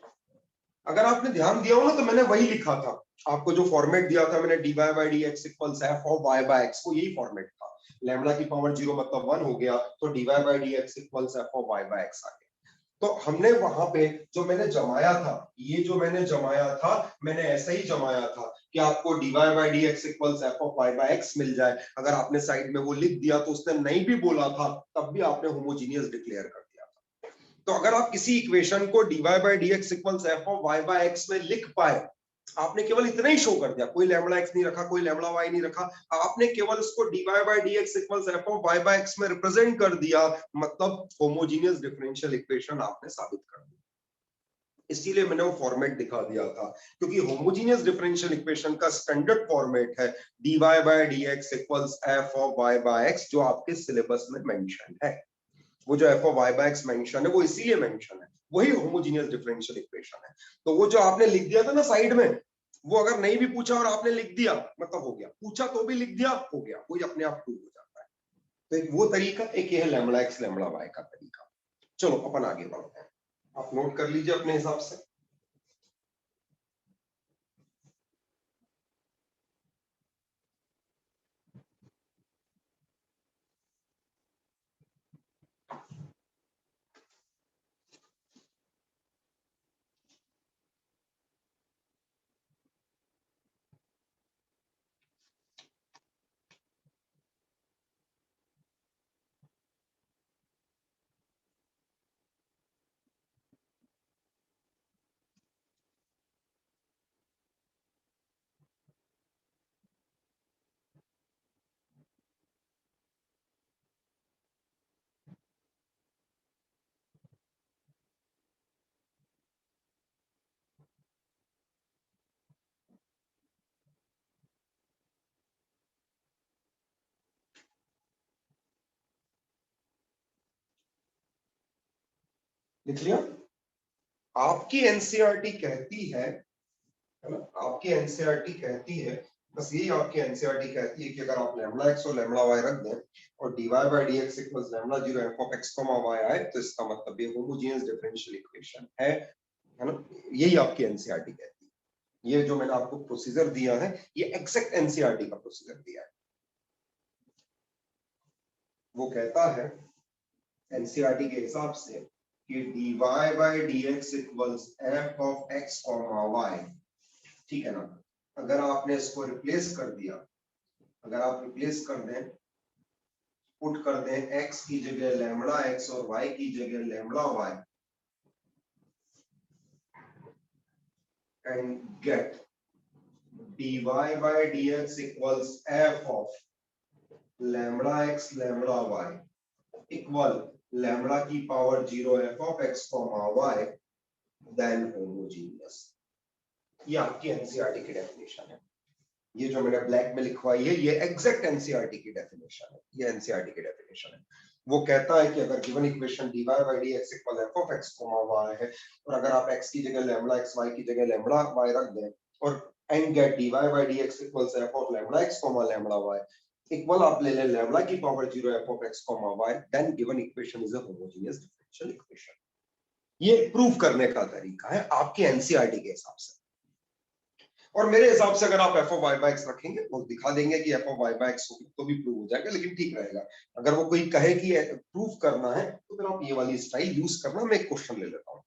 अगर आपने ध्यान दिया हो ना तो मैंने वही लिखा था, आपको जो फॉर्मेट दिया था मैंने dy by dx equals f of y by x, को यही फॉर्मेट था, लैम्बडा की पावर 0 मतलब 1 हो गया तो dy by dx equals f of y by x आ गया। तो हमने वहां पे जो मैंने जमाया था, ये जो मैंने जमाया था, मैंने ऐसा ही जमाया था कि आपको dy by dx equals f of y by x मिल जाए। अगर आपने साइड में वो लिख दिया तो उसने नहीं भी बोला था तब भी आपने होमोजीनियस डिक्लेयर कर दिया था। तो अगर आप किसी इक्वेशन को dy by dx equals f of y by x में लिख पाए, आपने केवल इतना ही शो कर दिया, कोई लैम्बडा x नहीं रखा, कोई लैम्बडा y नहीं रखा, आपने केवल उसको dy by dx equals f of y by x में रिप्रेजेंट कर दिया, मतलब होमोजेनियस डिफरेंशियल इक्वेशन आपने साबित कर दिया। इसीलिए मैंने वो फॉर्मेट दिखा दिया था, क्योंकि होमोजेनियस डिफरेंशियल इक्वेशन का स्टैंडर्ड फॉर्मेट है dy by dx equals f of y by x, जो आपके सिलेबस में मेंशन है। वो जो f of y by x mention है वो इसीलिए मेंशन है, वही होमोजेनियस डिफरेंशियल इक्वेशन है। तो वो जो आपने लिख दिया था ना साइड में, वो अगर नहीं भी पूछा और आपने लिख दिया मतलब हो गया, पूछा तो भी लिख दिया, हो गया, वही अपने आप प्रूव हो जाता है। तो एक वो तरीका, एक ये है लैम्बडा x लैम्बडा y का तरीका। चलो अपन आगे बढ़ते हैं, आप नोट कर लीजिए अपने हिसाब से। लिख लिया, आपकी एनसीईआरटी कहती है ना, आपकी एनसीईआरटी कहती है, बस यही आपकी एनसीईआरटी कहती है कि अगर आप लैम्डा एक्स और लैम्डा वाई रख दें और dy by dx equals lambda 0 f of x, y आए तो इसका मतलब ये होमोजेनियस डिफरेंशियल इक्वेशन है ना। यही आपकी एनसीईआरटी कहती है। ये जो मैंने आपको प्रोसीजर दिया है ये एग्जैक्ट एनसीईआरटी का प्रोसीजर दिया है। वो कहता है एनसीईआरटी के हिसाब से कि dy by dx equals f of x, y, ठीक है ना। अगर आपने इसको रिप्लेस कर दिया, अगर आप रिप्लेस कर दें, पुट कर दें x की जगह लैम्डा x और y की जगह lambda y and get dy by dx equals f of lambda x lambda y equal lambda की power 0 f of x, y, then homogeneous. ये आपकी एनसीईआरटी की डेफिनेशन है। ये जो मैंने ब्लैक में लिखवाई है ये एग्जैक्ट एनसीईआरटी की डेफिनेशन है। ये एनसीईआरटी की डेफिनेशन है। वो कहता है कि अगर given equation dy by dx equal f of x, y है और अगर आप x की जगह लैम्डा x, y की जगह लैम्डा y रख दें और and get dy by dx equals f of lambda x, lambda y equal आप ले लें लैम्डा की power 0 f of x, y, then given equation is a homogeneous differential equation. ये प्रूव करने का तरीका है आपकी एनसीईआरटी के हिसाब से। और मेरे हिसाब से अगर आप f of y by x रखेंगे वो दिखा देंगे कि f of y by x तो भी प्रूव हो जाएगा, लेकिन ठीक रहेगा। अगर वो कोई कहे कि प्रूव करना है तो फिर आप ये वाली स्टाइल यूज करना। मैं एक क्वेश्चन ले लेता हूं।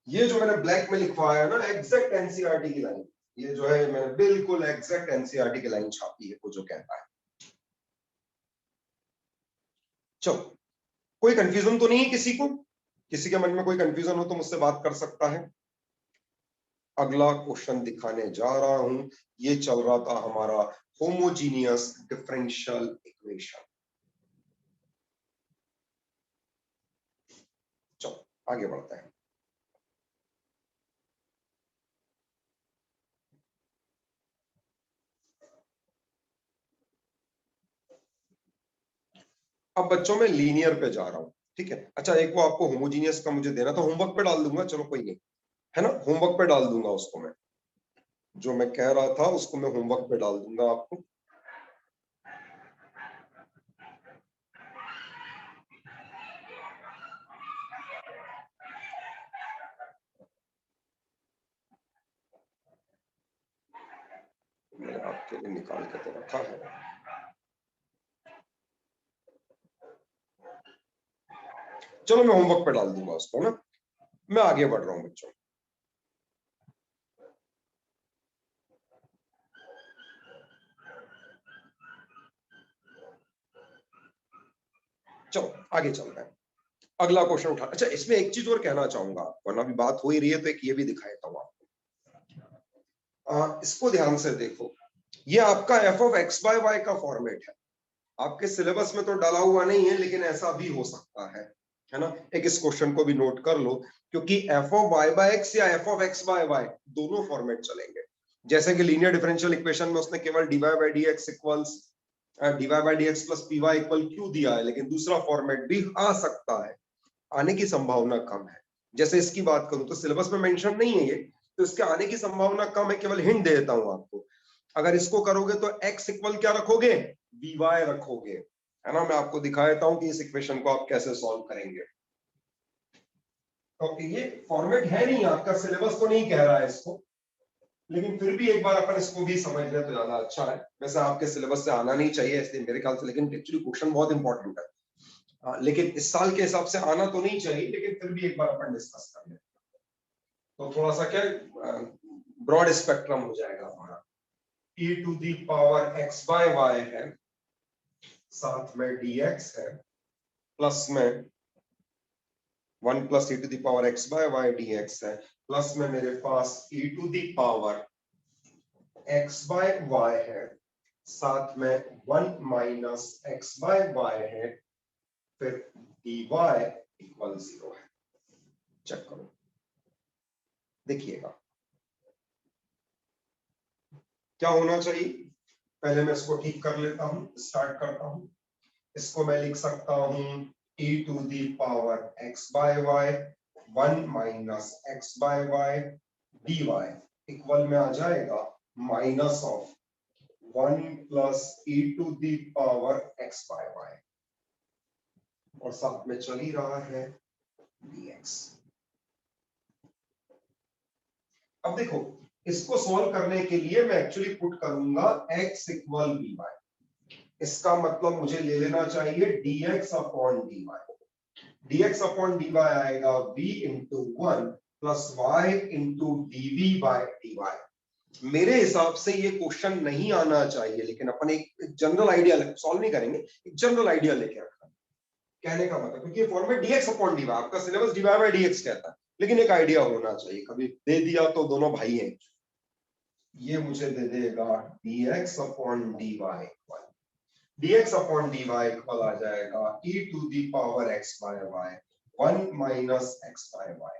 ये जो मैंने ब्लैक में लिखवाया है ना एग्जैक्ट एनसीईआरटी की लाइन, ये जो है मैंने बिल्कुल एग्जैक्ट एनसीईआरटी की लाइन छापी है वो जो कहता है। चलो, कोई कंफ्यूजन तो नहीं है किसी को? किसी के मन में कोई कंफ्यूजन हो तो मुझसे बात कर सकता है। अगला क्वेश्चन दिखाने जा रहा हूं। ये चल रहा था हमारा होमोजीनियस डिफरेंशियल इक्वेशन। चलो आगे बढ़ते हैं। अब बच्चों में लीनियर पे जा रहा हूं, ठीक है। अच्छा, एक वो आपको होमोजीनियस का मुझे देना था, होमवर्क पे डाल दूंगा, चलो कोई नहीं, है ना, होमवर्क पे डाल दूंगा उसको। मैं जो मैं कह रहा था उसको मैं होमवर्क पे डाल दूंगा आपको। मैंने आपके लिए निकाल के तो रखा है। चलो मैं होमवर्क पे डाल दूंगा उसको ना। मैं आगे बढ़ रहा हूं बच्चों। चलो आगे चलते हैं। अगला क्वेश्चन उठा। अच्छा, इसमें एक चीज और कहना चाहूंगा, वरना भी बात हो ही रही है तो एक ये भी दिखा देता हूं आपको। इसको ध्यान से देखो। ये आपका f of x by y का फॉर्मेट है। आपके सिलेबस में तो डाला हुआ नहीं है लेकिन ऐसा भी हो सकता है ना। एक इस क्वेश्चन को भी नोट कर लो, क्योंकि f of y by x या f of x by y दोनों फॉर्मेट चलेंगे। जैसे कि लीनियर डिफरेंशियल इक्वेशन में उसने केवल dy by dx equals dy by dx plus py equal q दिया है, लेकिन दूसरा फॉर्मेट भी आ सकता है, आने की संभावना कम है। जैसे इसकी बात करूं तो सिलेबस में मेंशन नहीं है ये, तो इसके आने की संभावना कम है। केवल हिंट दे देता हूं आपको। अगर इसको करोगे तो x इक्वल क्या रखोगे, vy रखोगे, है ना। मैं आपको दिखा देता हूं कि इस इक्वेशन को आप कैसे सॉल्व करेंगे। तो ये फॉर्मेट है नहीं, आपका सिलेबस तो नहीं कह रहा है इसको, लेकिन फिर भी एक बार अपन इसको भी समझ ले तो ज्यादा अच्छा है। वैसे आपके सिलेबस से आना नहीं चाहिए इसलिए मेरे ख्याल से, लेकिन एक्चुअली क्वेश्चन बहुत इंपॉर्टेंट है। लेकिन इस साल के हिसाब से आना तो नहीं चाहिए, लेकिन फिर भी एक बार अपन डिस्कस कर लें तो थोड़ा सा क्या ब्रॉड स्पेक्ट्रम हो जाएगा हमारा। e to the power x by y है, साथ में dx है, प्लस में 1 plus e to the power x by y dx है, प्लस में मेरे पास e to the power x by y है, साथ में 1 माइनस x बाय y है, फिर dy इक्वल 0 है। चेक करो, देखिएगा क्या होना चाहिए। पहले मैं इसको ठीक कर लेता हूं, स्टार्ट करता हूं। इसको मैं लिख सकता हूं e to the power x by y 1 minus x by y dy equal में आ जाएगा minus of 1 plus e to the power x by y और साथ में चल ही रहा है dx। अब देखो इसको सॉल्व करने के लिए मैं एक्चुअली पुट करूंगा x इक्वल dy। इसका मतलब मुझे ले लेना चाहिए dx upon dy। dx upon dy आएगा v into 1 plus y into dv by dy। मेरे हिसाब से ये क्वेश्चन नहीं आना चाहिए, लेकिन अपन एक जनरल आइडिया सॉल्व नहीं करेंगे, एक जनरल आइडिया लेके रखा कहने का मतलब, क्योंकि फॉर्मेट dx अपॉन dy आपका सिलेबस dy बाय dx कहता है, लेकिन एक आइडिया होना चाहिए। कभी दे दिया तो दोनों भाई हैं, ये मुझे दे देगा dx upon dy equal dx upon dy equal आ जाएगा e to the power x by y 1 minus x by y।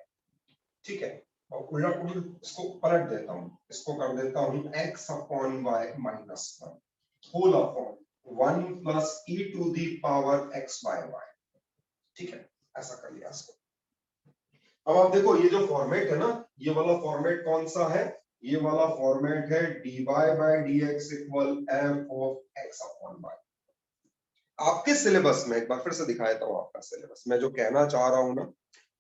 ठीक है, और उलट पुलट इसको पलट देता हूं, इसको कर देता हूं x upon y minus 1 whole upon 1 plus e to the power x by y। ठीक है, ऐसा कर लिया इसको। अब आप देखो ये जो फॉर्मेट है ना, ये वाला फॉर्मेट कौन सा है? ये वाला फॉर्मेट है dy by dx equal f of x upon y। आपके सिलेबस में एक बार फिर से दिखा देता हूं आपका सिलेबस, मैं जो कहना चाह रहा हूं ना,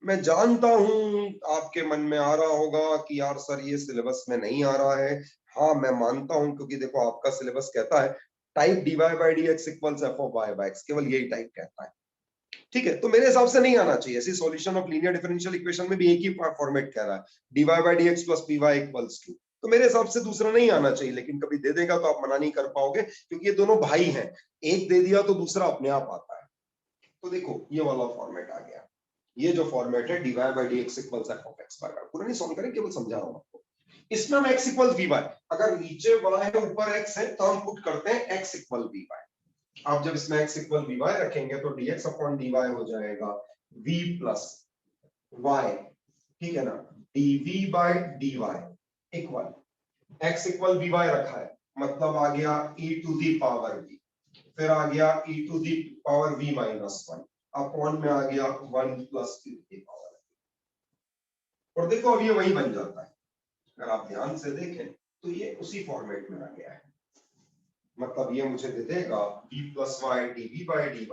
मैं जानता हूं आपके मन में आ रहा होगा कि यार सर ये सिलेबस में नहीं आ रहा है। हाँ मैं मानता हूं, क्योंकि देखो आपका सिलेबस कहता है type dy by dx equals f of y by x, केवल यही टाइप कहता है। ठीक है, तो मेरे हिसाब से नहीं आना चाहिए। ऐसी solution of linear differential equation में भी एक ही फॉर्मेट कह रहा है dy by dx plus py equals to, तो मेरे हिसाब से दूसरा नहीं आना चाहिए, लेकिन कभी दे देगा तो आप मना नहीं कर पाओगे, क्योंकि ये दोनों भाई हैं, एक दे दिया तो दूसरा अपने आप आता है। तो देखो ये वाला फॉर्मेट आ गया, ये जो फॉर्मेट है dy by dx equals f of x by y, पूरा नहीं सॉल्व करें, केवल समझा रहा हूं आपको। इसमें हम x इक्वल vy, अगर नीचे y है ऊपर x है तो हम पुट करते हैं x इक्वल vy। आप जब इसमें x इक्वल vy रखेंगे तो dx अपॉन dy हो जाएगा v प्लस y, ठीक है ना, dv by dy equal x equal vy रखा है, मतलब आ गया e to the power v, फिर आ गया e to the power v minus 1 upon में आ गया 1 plus e to the power. और देखो अब ये वही बन जाता है, अगर आप ध्यान से देखें तो ये उसी फॉर्मेट में आ गया है। मतलब ये मुझे दे देगा v plus y dv by dy,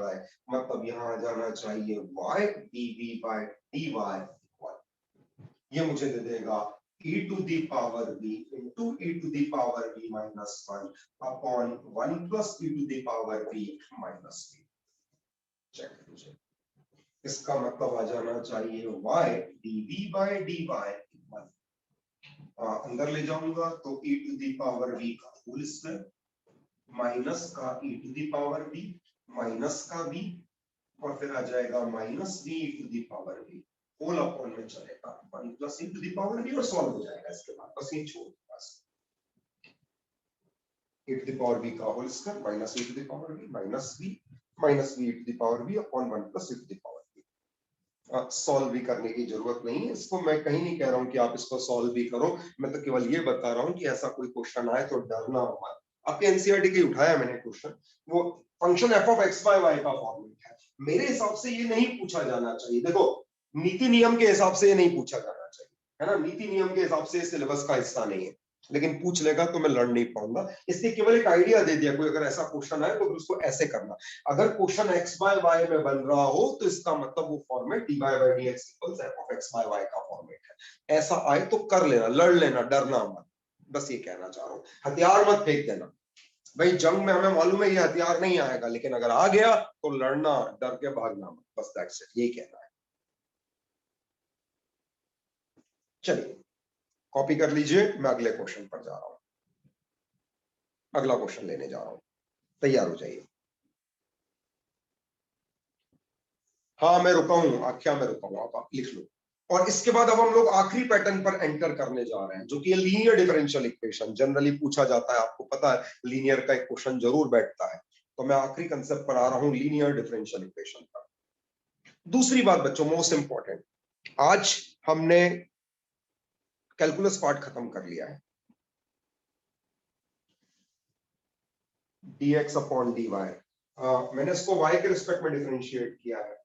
मतलब यहाँ आ जाना चाहिए y dv by dy equal, ये मुझे दे देगा e to the power v into e to the power v minus 1 upon 1 plus e to the power v minus v। Check कीजिए, इसका मतलब आ जाना चाहिए y dv by dy equal, अंदर ले जाऊंगा तो e to the power v का होल स्क्वायर माइनस का e to the power v minus का v, और फिर आ जाएगा minus v e to the power v whole upon में चलेगा 1 plus e to the power v और सॉल्व हो जाएगा। इसके बाद बस ये छोड़ दो, बस e to the power v का whole square minus e to the power v minus v e to the power v upon 1 plus e to the power v। Solve भी करने की जरूरत नहीं है, इसको मैं कहीं नहीं कह रहा हूं कि आप इसको सॉल्व भी करो, मैं तो केवल ये बता रहा हूं कि ऐसा कोई क्वेश्चन आए तो डरना मत। आपके एनसीईआरटी के उठाया मैंने क्वेश्चन, वो function f of x by y का फॉर्मूला है, मेरे हिसाब से ये नहीं पूछा जाना चाहिए। देखो नीति नियम के हिसाब से ये नहीं पूछा जाना चाहिए, है ना, नीति नियम के हिसाब से सिलेबस का हिस्सा नहीं है, लेकिन पूछ लेगा तो मैं लड़ नहीं पाऊंगा, इसलिए केवल एक आइडिया दे दिया। कोई अगर ऐसा क्वेश्चन आए तो उसको ऐसे करना, अगर क्वेश्चन x बाय y में बन रहा हो तो इसका मतलब वो format dy by dx equals f of x by y का फॉर्मेट है। ऐसा आए तो कर लेना, लड़ लेना, डरना मत, बस ये कहना चाह रहा हूं। हथियार मत फेंक देना भाई, जंग में हमें मालूम है ये हथियार नहीं आएगा, लेकिन अगर आ गया तो लड़ना, डर के भागना मत, बस दैट्स इट, यही कहना है। चलिए कॉपी कर लीजिए, मैं अगले क्वेश्चन पर जा रहा हूं, अगला क्वेश्चन लेने जा रहा हूं, तैयार हो जाइए। हाँ मैं रुका हूं, आख्या में रुका हूं, आप लिख लो। और इसके बाद अब हम लोग आखिरी पैटर्न पर एंटर करने जा रहे हैं, जो कि लीनियर डिफरेंशियल इक्वेशन जनरली पूछा जाता है, आपको पता है लीनियर का एक क्वेश्चन जरूर बैठता है, तो मैं आखिरी कंसेप्ट पर आ रहा हूं, लीनियर डिफरेंशियल इक्वेशन पर। दूसरी बात बच्चों, मोस्ट इंपॉर्टेंट, आज हमने कैलकुलस पार्ट खत्म कर लिया है, dx अपॉन dy, मैंने इसको y के रिस्पेक्ट में डिफरेंशिएट किया है,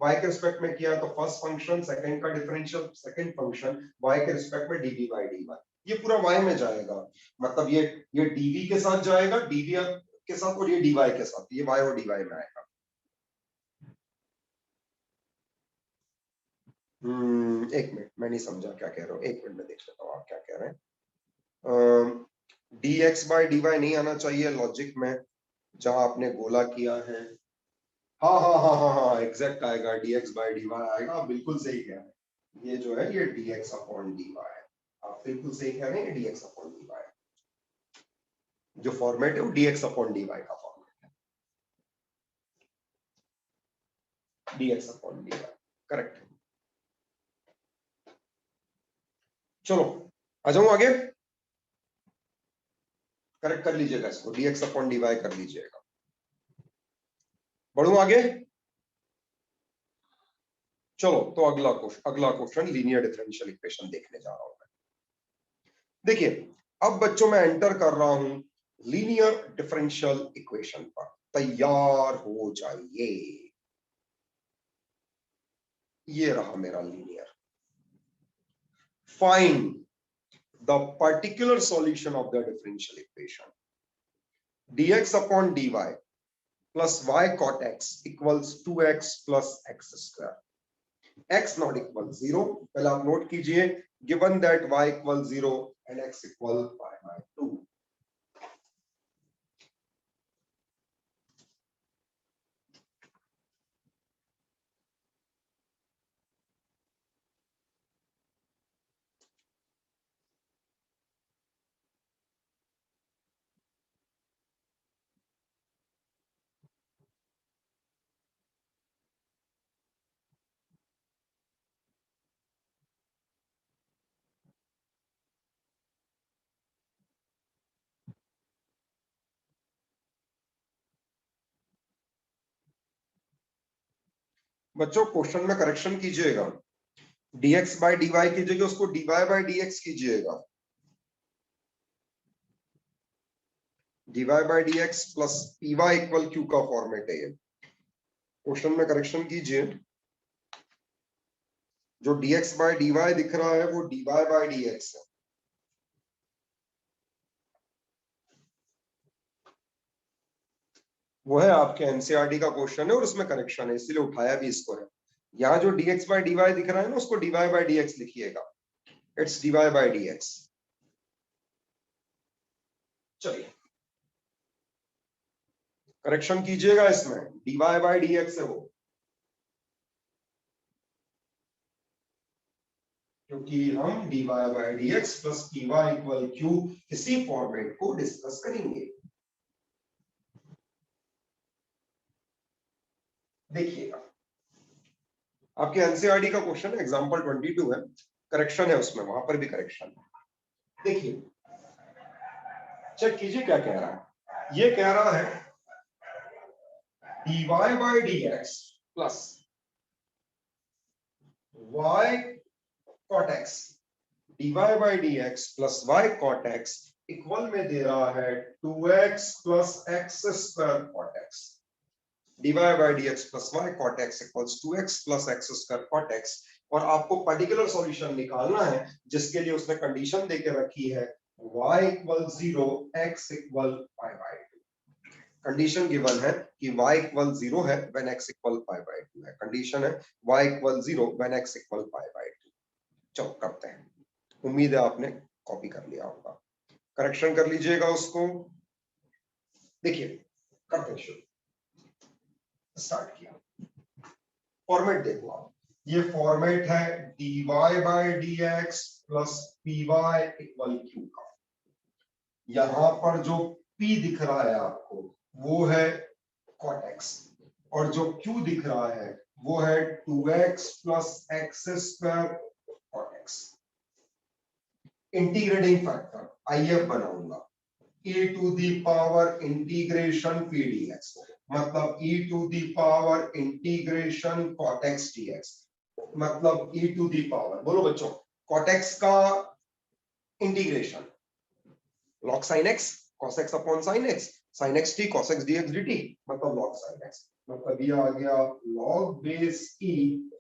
y के रिस्पेक्ट में किया तो फर्स्ट फंक्शन, सेकंड का डिफरेंशियल, सेकंड फंक्शन y के रिस्पेक्ट में dv by dy, ये पूरा y में जाएगा, मतलब ये dv के साथ जाएगा, dv के साथ, और ये dy के साथ, ये y और dy में आएगा। एक मिनट, मैं नहीं समझा क्या कह रहा हूँ, एक मिनट में देख लेता हूँ आप क्या कह रहे हैं। dx by dy नहीं आना चाहिए लॉजिक में, जहां आपने गोला किया है। हाँ हाँ हाँ हाँ हाँ, एग्जैक्ट आएगा, dx by dy आएगा, आप बिल्कुल सही कह रहे हैं, ये जो है ये dx upon dy है, आप बिल्कुल सही कह रहे हैं, ये dx upon dy है, जो फॉर्मेट है वो dx upon dy का फॉर्मेट है, dx upon dy, करेक्ट। चलो आ जाऊं आगे, करेक्ट कर लीजिएगा इसको, dx upon dy कर लीजिएगा। बढ़ूं आगे, चलो तो अगला क्वेश्चन लीनियर डिफरेंशियल इक्वेशन देखने जा रहा हूं मैं। देखिए अब बच्चों मैं एंटर कर रहा हूं लीनियर डिफरेंशियल इक्वेशन पर, तैयार हो जाइए। ये रहा मेरा linear. Find the particular solution of the differential equation dx upon dy plus y cot x equals 2x plus x square, x not equal 0, पहले आप नोट कीजिए, given that y equal 0 and x equal pi by 2। बच्चों question में correction कीजिएगा, dx by dy की जगह उसको dy by dx कीजिएगा, dy by dx plus py equal q का फॉर्मेट है ये, क्वेश्चन में करेक्शन कीजिए, जो dx by dy दिख रहा है वो dy by dx है, वो है आपके एनसीईआरटी का क्वेश्चन है और उसमें करेक्शन है, इसलिए उठाया भी इसको है। यहाँ जो dx by dy दिख रहा है ना, उसको dy by dx लिखिएगा, इट्स dy by dx। चलिए करेक्शन कीजिएगा इसमें, dy by dx है वो, क्योंकि हम dy by dx plus py equal q इसी फॉर्मेट को डिस्कस करेंगे। देखिएगा आपके एनसीईआरटी का क्वेश्चन एग्जांपल 22 है, करेक्शन है उसमें, वहां पर भी करेक्शन है। देखिए चेक कीजिए क्या कह रहा है, ये कह रहा है dy by dx plus y cot x, dy by dx plus y cot x equal में दे रहा है 2x plus x square cot x, dy by dx plus y cot x equals 2x plus x square cot x, और आपको particular solution निकालना है जिसके लिए उसने कंडीशन देके रखी है y equal 0 x equal pi by 2। Condition given है कि y equal 0 है when x equal pi by 2 है, कंडीशन है y equal 0 when x equal pi by 2। चलो करते हैं, उम्मीद है आपने कॉपी कर लिया होगा, करेक्शन कर लीजिएगा उसको। देखिए करते हैं शुरू, स्टार्ट किया, फॉर्मेट देखो आप, ये फॉर्मेट है dy by dx plus py equal q का, यहां पर जो p दिख रहा है आपको वो है cot x, और जो q दिख रहा है वो है 2x plus x square cot x। Integrating factor IF बनाऊंगा, e to the power integration p dx, मतलब e to the power integration cot x dx, मतलब e टू दी पावर, बोलो बच्चों, cot x का integration log sin x cos x अपॉन sin x, sine x t cos x d x d t मतलब log sine x, मतलब ये आ गया log base e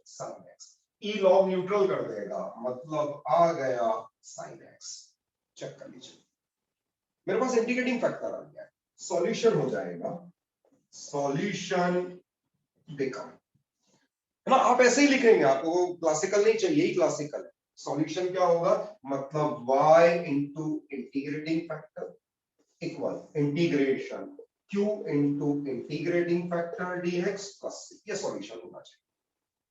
sine x. ई log neutral कर देगा मतलब आ गया साइन एक्स। चेक कर लीजिए, मेरे पास इंटीग्रेटिंग फैक्टर आ गया, सॉल्यूशन हो जाएगा, सॉल्यूशन बिकम, है ना। आप ऐसे ही लिखेंगे, आपको क्लासिकल नहीं चाहिए, यही क्लासिकल है। सॉल्यूशन क्या होगा, मतलब y into integrating factor equal integration q into integrating factor dx plus c, ये सॉल्यूशन होना चाहिए।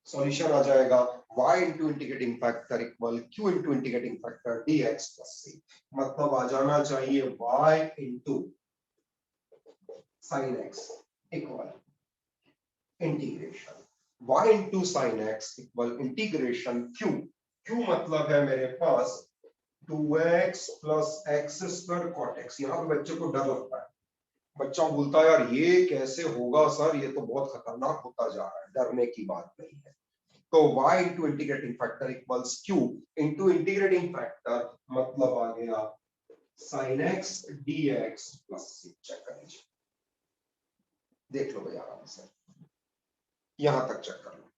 सॉल्यूशन आ जाएगा y into integrating factor equal q into integrating factor dx plus c, मतलब आ जाना चाहिए y into sine x equal integration y into sine x equal integration q, q मतलब है मेरे पास 2x plus x square cot x. यहाँ पे बच्चे को डर लगता है, बच्चा बोलता है यार ये कैसे होगा सर, ये तो बहुत खतरनाक होता जा रहा है। डरने की बात नहीं है। तो y into integrating factor equals q into integrating factor मतलब आ गया sine x dx plus c। Check कर लीजिए, देख लो भाई आराम से, यहां तक चेक कर लो,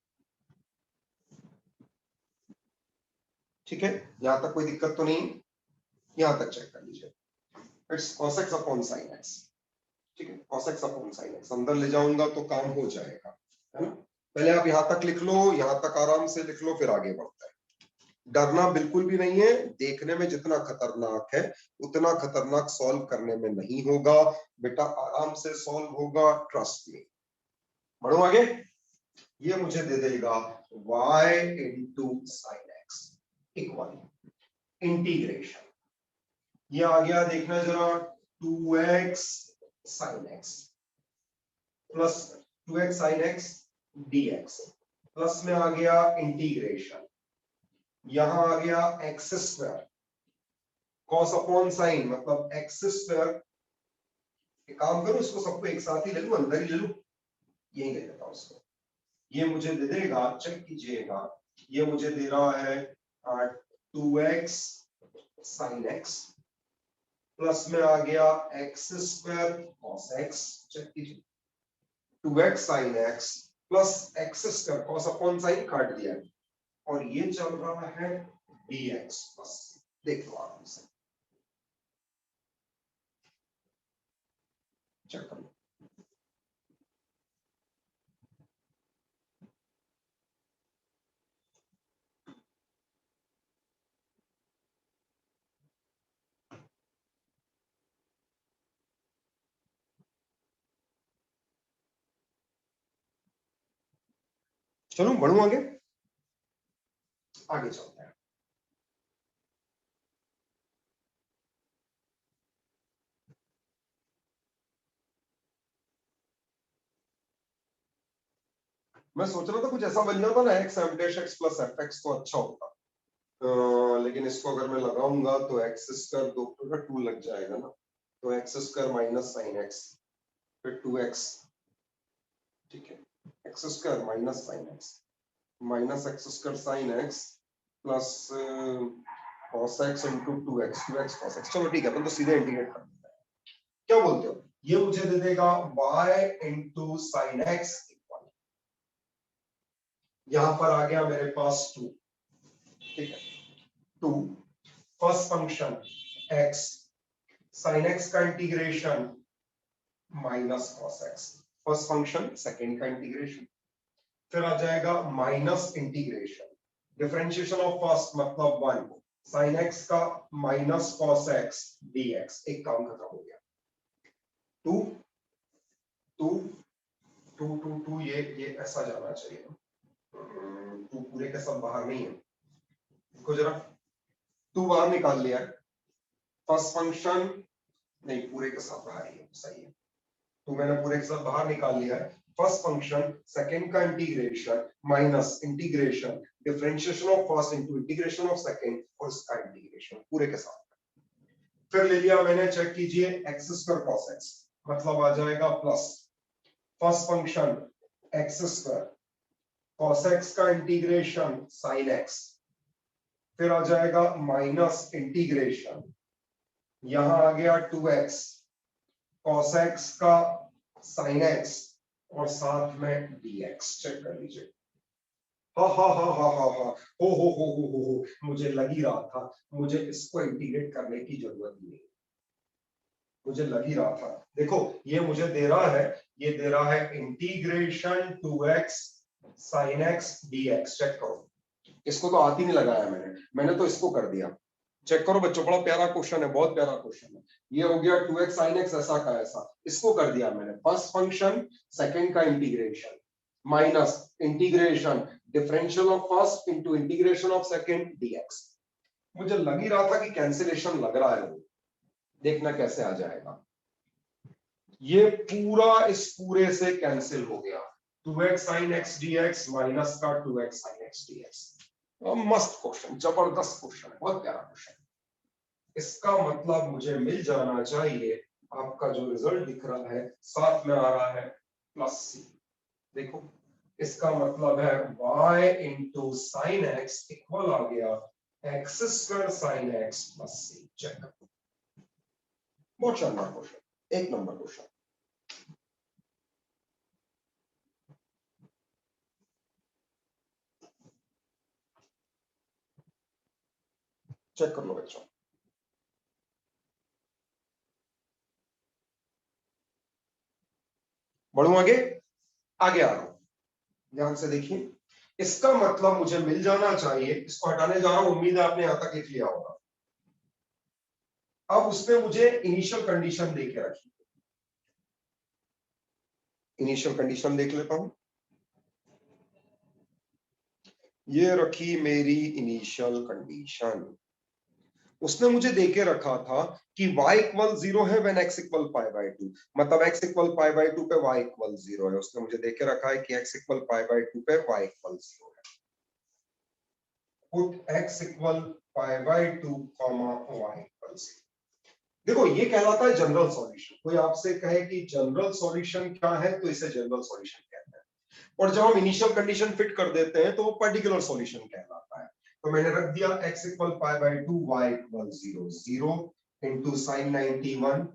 ठीक है। यहां तक कोई दिक्कत तो नहीं, यहां तक चेक कर लीजिए। इट्स cos x अपॉन sin x, ठीक है। cos x अपॉन sin x अंदर ले जाऊंगा तो काम हो जाएगा, है ना। पहले आप यहां तक लिख लो, यहां तक आराम से लिख लो, फिर आगे बढ़ते हैं। डरना बिल्कुल भी नहीं है, देखने में जितना खतरनाक है उतना खतरनाक सॉल्व करने में नहीं होगा बेटा, आराम से सॉल्व होगा, ट्रस्ट मी। बढ़ो आगे, ये मुझे दे देगा y into sine x equal integration, ये आ गया देखना जरा 2x sine x plus 2x sine x dx plus में आ गया इंटीग्रेशन, यहां आ गया x square cos upon sign मतलब एक्स स्क्वायर। एक काम करो, इसको सबको एक साथ ही ले लूं, अंदर ही ले लूं, यही ले लेता हूं उसको। ये मुझे दे देगा, चेक कीजिएगा, ये मुझे दे रहा है 2x साइन एक्स प्लस में आ गया x square cos x. Check कीजिए, 2x sine x plus x square cos upon sine काट दिया है, और ये चल रहा है dx प्लस, देख लो आराम से, चेक कर लो। चलो बढ़ू आगे, आगे चलते हैं। मैं सोच रहा था कुछ ऐसा बन जाता ना x F dash x plus F x, तो अच्छा होता। लेकिन इसको अगर मैं लगाऊंगा तो एक्स स्क्वायर 2 लग जाएगा ना, तो x square minus sine x फिर 2x, ठीक है। X square minus sine x minus x square sine x plus cos x into 2x cos x। चलो ठीक है, अपन तो सीधे इंटीग्रेट कर देते हैं। क्या बोलते हो, ये मुझे दे देगा y into sine x equal, यहां पर आ गया मेरे पास 2, ठीक है। 2 first function x sine x का integration minus cos x, first function second का इंटीग्रेशन, फिर आ जाएगा minus integration differentiation of first मतलब 1 साइन x का माइनस cos x dx। एक काम खत्म हो गया, 2 2 2 2 2, ये ऐसा जाना चाहिए, 2 पूरे के सब बाहर नहीं है, देखो जरा, 2 बाहर निकाल लिया है, फर्स्ट फंक्शन नहीं पूरे के साथ बाहर ही है, सही है, तो मैंने पूरे के साथ बाहर निकाल लिया है। फर्स्ट फंक्शन सेकंड का integration minus integration differentiation of first into integration of second और इसका इंटीग्रेशन पूरे के साथ। फिर ले लिया मैंने, चेक कीजिए, एक्स स्क्वायर कॉस एक्स मतलब आ जाएगा plus first function x square cos x का इंटीग्रेशन साइन एक्स, फिर आ जाएगा माइनस इंटीग्रेशन, यहां आ गया 2x cos x का sin x और साथ में dx। चेक कर लीजिए। हा हा हा हा हा हा हो मुझे लग ही रहा था मुझे इसको इंटीग्रेट करने की जरूरत नहीं, मुझे लग ही रहा था। देखो ये मुझे दे रहा है, ये दे रहा है integration 2x sin x dx। Check करो, इसको तो हाथ ही नहीं लगाया मैंने तो इसको कर दिया। चेक करो बच्चों, बड़ा प्यारा क्वेश्चन है, बहुत प्यारा क्वेश्चन है। ये हो गया 2x sin x ऐसा का ऐसा, इसको कर दिया मैंने फर्स्ट फंक्शन सेकंड का integration minus integration differential of first into integration of second dx। मुझे लग ही रहा था कि कैंसिलेशन लग रहा है, वो देखना कैसे आ जाएगा। ये पूरा इस पूरे से कैंसिल हो गया, 2x sin x dx minus का 2x sin x dx। मस्त क्वेश्चन, जबरदस्त क्वेश्चन है, बहुत प्यारा क्वेश्चन। इसका मतलब मुझे मिल जाना चाहिए, आपका जो रिजल्ट दिख रहा है साथ में आ रहा है प्लस सी। देखो इसका मतलब है y into sine x equal आ गया x square sine x plus C. Check करो, बहुत शानदार क्वेश्चन, एक नंबर क्वेश्चन। चेक कर लो बच्चों। बढ़ू आगे, आगे आ रहा हूं, ध्यान से देखिए। इसका मतलब मुझे मिल जाना चाहिए, इसको हटाने जा रहा हूं, उम्मीद है आपने यहां तक लिख लिया होगा। अब उसने मुझे इनिशियल कंडीशन दे के रखी, इनिशियल कंडीशन देख लेता हूं। ये रखी मेरी इनिशियल कंडीशन, उसने मुझे देके रखा था कि y इक्वल 0 है when x equal pi by 2, मतलब x इक्वल पाई बाय 2 पे y इक्वल 0 है। उसने मुझे देके रखा है कि x इक्वल पाई बाय 2 पे y इक्वल 0 है। Put x equal pi by 2 comma y equal 0। देखो ये कहलाता है जनरल सॉल्यूशन। कोई आपसे कहे कि जनरल सॉल्यूशन क्या है, तो इसे जनरल सॉल्यूशन कहते हैं। और जब हम इनिशियल कंडीशन फिट कर देते हैं तो वो पर्टिकुलर सॉल्यूशन कहलाता है। तो मैंने रख दिया x equal pi by 2 y equal 0, 0 into sine 91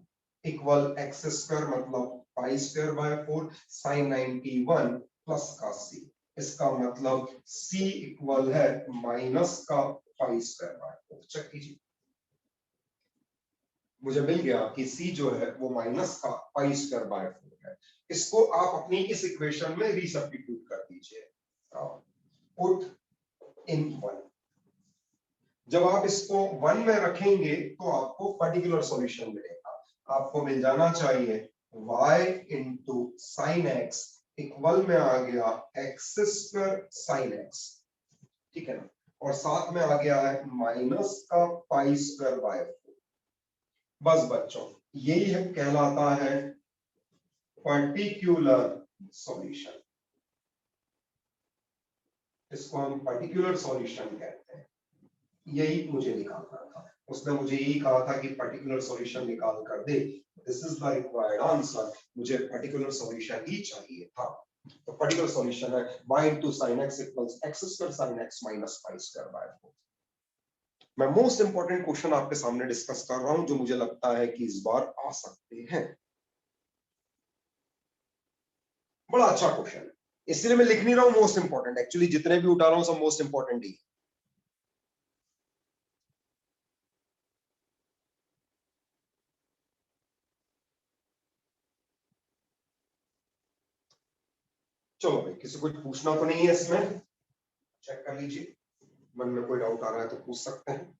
equal X square मतलब pi square by 4 sine 91 plus का c। इसका मतलब c इक्वल है माइनस का पाई स्क्वायर बाय 4। चेक कीजिए, मुझे मिल गया कि c जो है वो माइनस का पाई स्क्वायर बाय 4 है। इसको आप अपनी इस इक्वेशन में रीसब्स्टिट्यूट कर दीजिए, पुट इन 1। जब आप इसको 1 में रखेंगे तो आपको पर्टिकुलर सॉल्यूशन मिलेगा। आपको मिल जाना चाहिए y into sine x equal में आ गया एक्स स्क्वायर साइन एक्स, ठीक है ना, और साथ में आ गया है माइनस का पाई स्क्वायर बाय 4। बस बच्चों यही है, कहलाता है पर्टिकुलर सॉल्यूशन। इसको हम पर्टिकुलर सॉल्यूशन कहते हैं। यही मुझे निकालना था, उसने मुझे यही कहा था कि पर्टिकुलर सॉल्यूशन निकाल कर दे। This is the required answer, मुझे पर्टिकुलर सॉल्यूशन ही चाहिए था। तो पर्टिकुलर सॉल्यूशन है y into sin x equals x square sin x minus pi square by 4। मैं मोस्ट इंपॉर्टेंट क्वेश्चन आपके सामने डिस्कस कर रहा हूं जो मुझे लगता है कि इस बार आ सकते हैं। बड़ा अच्छा क्वेश्चन है, इसलिए मैं लिख नहीं रहा हूं मोस्ट इंपॉर्टेंट, एक्चुअली जितने भी उठा रहा हूं सब मोस्ट इंपॉर्टेंट ही। चलो भाई, किसी को पूछना तो नहीं है इसमें, चेक कर लीजिए, मन में कोई डाउट आ रहा है तो पूछ सकते हैं।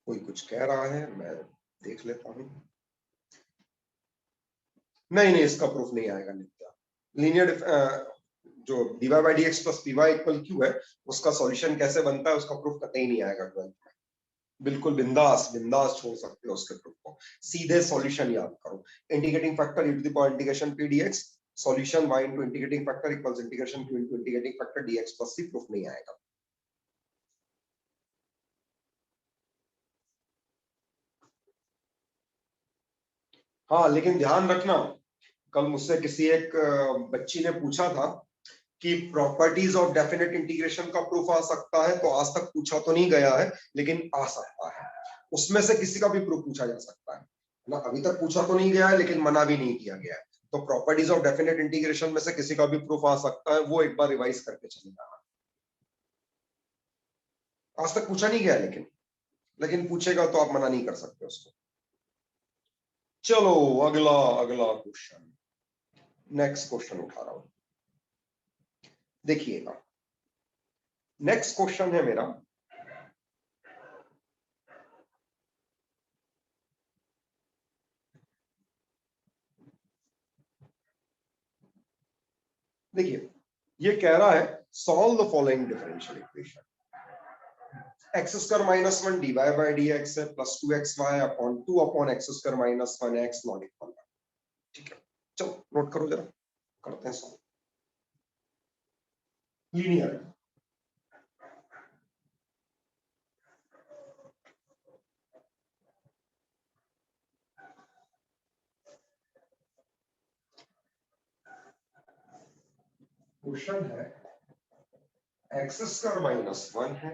कोई कुछ कह रहा है, मैं देख लेता हूं। नहीं नहीं, इसका प्रूफ नहीं आएगा नित्या। लीनियर जो dy by dx plus py equal q है, उसका सॉल्यूशन कैसे बनता है उसका प्रूफ कतई नहीं आएगा 12th में। बिल्कुल बिंदास बिंदास छोड़ सकते हो उसके प्रूफ को, सीधे सॉल्यूशन याद करो। Integrating factor e to the power integration p dx, solution y into integrating factor equals integration q into integrating factor dx plus c। Proof नहीं आएगा। हाँ लेकिन ध्यान रखना, कल मुझसे किसी एक बच्ची ने पूछा था कि प्रॉपर्टीज ऑफ डेफिनेट इंटीग्रेशन का प्रूफ आ सकता है, तो आज तक पूछा तो नहीं गया है लेकिन आ सकता है। उसमें से किसी का भी प्रूफ पूछा जा सकता है ना, अभी तक पूछा तो नहीं गया है लेकिन मना भी नहीं किया गया है। तो प्रॉपर्टीज ऑफ डेफिनेट इंटीग्रेशन में से किसी का भी प्रूफ आ सकता है, वो एक बार रिवाइज करके चले जाना। आज तक पूछा नहीं गया लेकिन पूछेगा तो आप मना नहीं कर सकते उसको। चलो अगला अगला क्वेश्चन, नेक्स्ट क्वेश्चन उठा रहा हूं, देखिएगा। नेक्स्ट क्वेश्चन है मेरा, देखिए ये कह रहा है solve the following differential equation. X square minus 1 dy by dx है plus 2xy upon 2 upon x square minus 1x not equal. ठीक है, चलो नोट करो जरा, करते हैं सॉल्व। लीनियर क्वेश्चन है, एक्स स्क्वायर माइनस 1 है,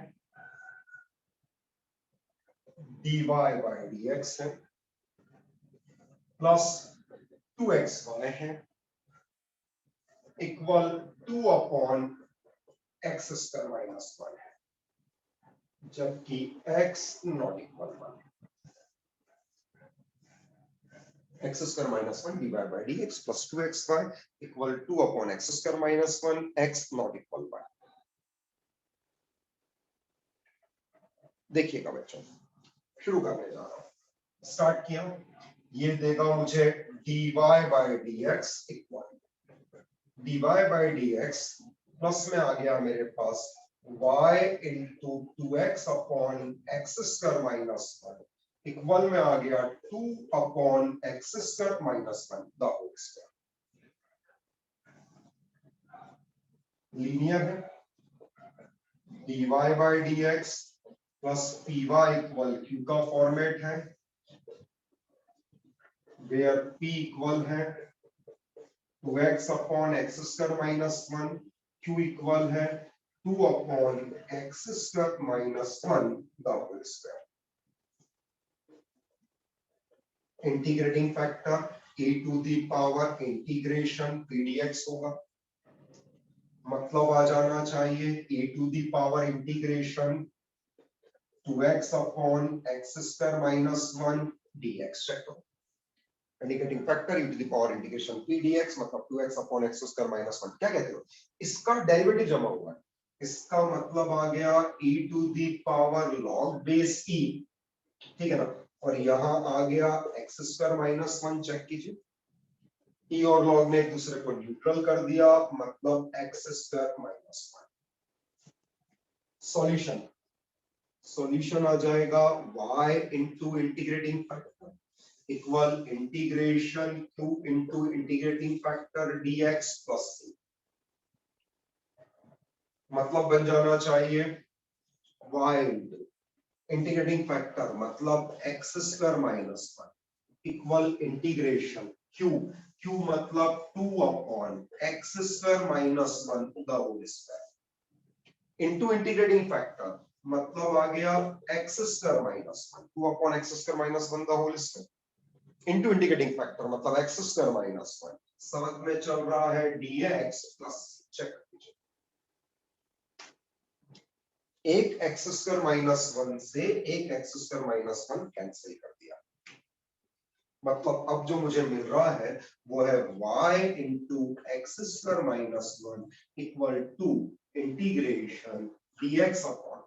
dy बाय dx है प्लस 2xy है equal 2 upon x square minus 1 है, जबकि x not equal 1। X square minus 1 dy by dx plus 2xy equal 2 upon x square minus 1 x not equal 1। देखिएगा बच्चों, शुरू करने जा रहा हूं, स्टार्ट किया। ये देगा मुझे dy by dx equal dy by dx plus में आ गया मेरे पास y into 2x upon x square minus 1 equal में आ गया 2 upon x square minus 1 the whole square. Linear है, dy by dx plus py equal q का फॉर्मेट है, वेयर p इक्वल है 2x upon x square minus 1, q equal है 2 upon x square minus 1 the whole square. Integrating factor a to the power integration pdx होगा, मतलब आ जाना चाहिए a to the power integration 2x upon x square minus 1 dx। Check करो, integrating factor e to the power integration p dx मतलब 2x upon x square minus 1। क्या कहते हो, इसका डेरिवेटिव जमा हुआ है, इसका मतलब आ गया e to the power log base e, ठीक है ना, और यहां आ गया एक्स स्क्वायर माइनस 1। चेक कीजिए, e और log ने एक दूसरे को न्यूट्रल कर दिया, मतलब X square minus 1। Solution, solution आ जाएगा y into integrating factor equal integration q into integrating factor dx plus c, मतलब बन जाना चाहिए y इंटू इंटीग्रेटिंग फैक्टर मतलब X square minus 1 equal integration q मतलब 2 upon x square minus 1 the whole square into integrating factor मतलब आ गया x square minus 1 2 upon x square minus 1 the whole square into integrating factor मतलब X square minus 1। समझ में चल रहा है dx प्लस चेक कीजिए, एक एक्स स्क्वायर माइनस 1 से एक एक्स स्क्वायर माइनस 1 कैंसिल कर दिया, मतलब अब जो मुझे मिल रहा है वो है y into X square minus 1 equal to integration dx upon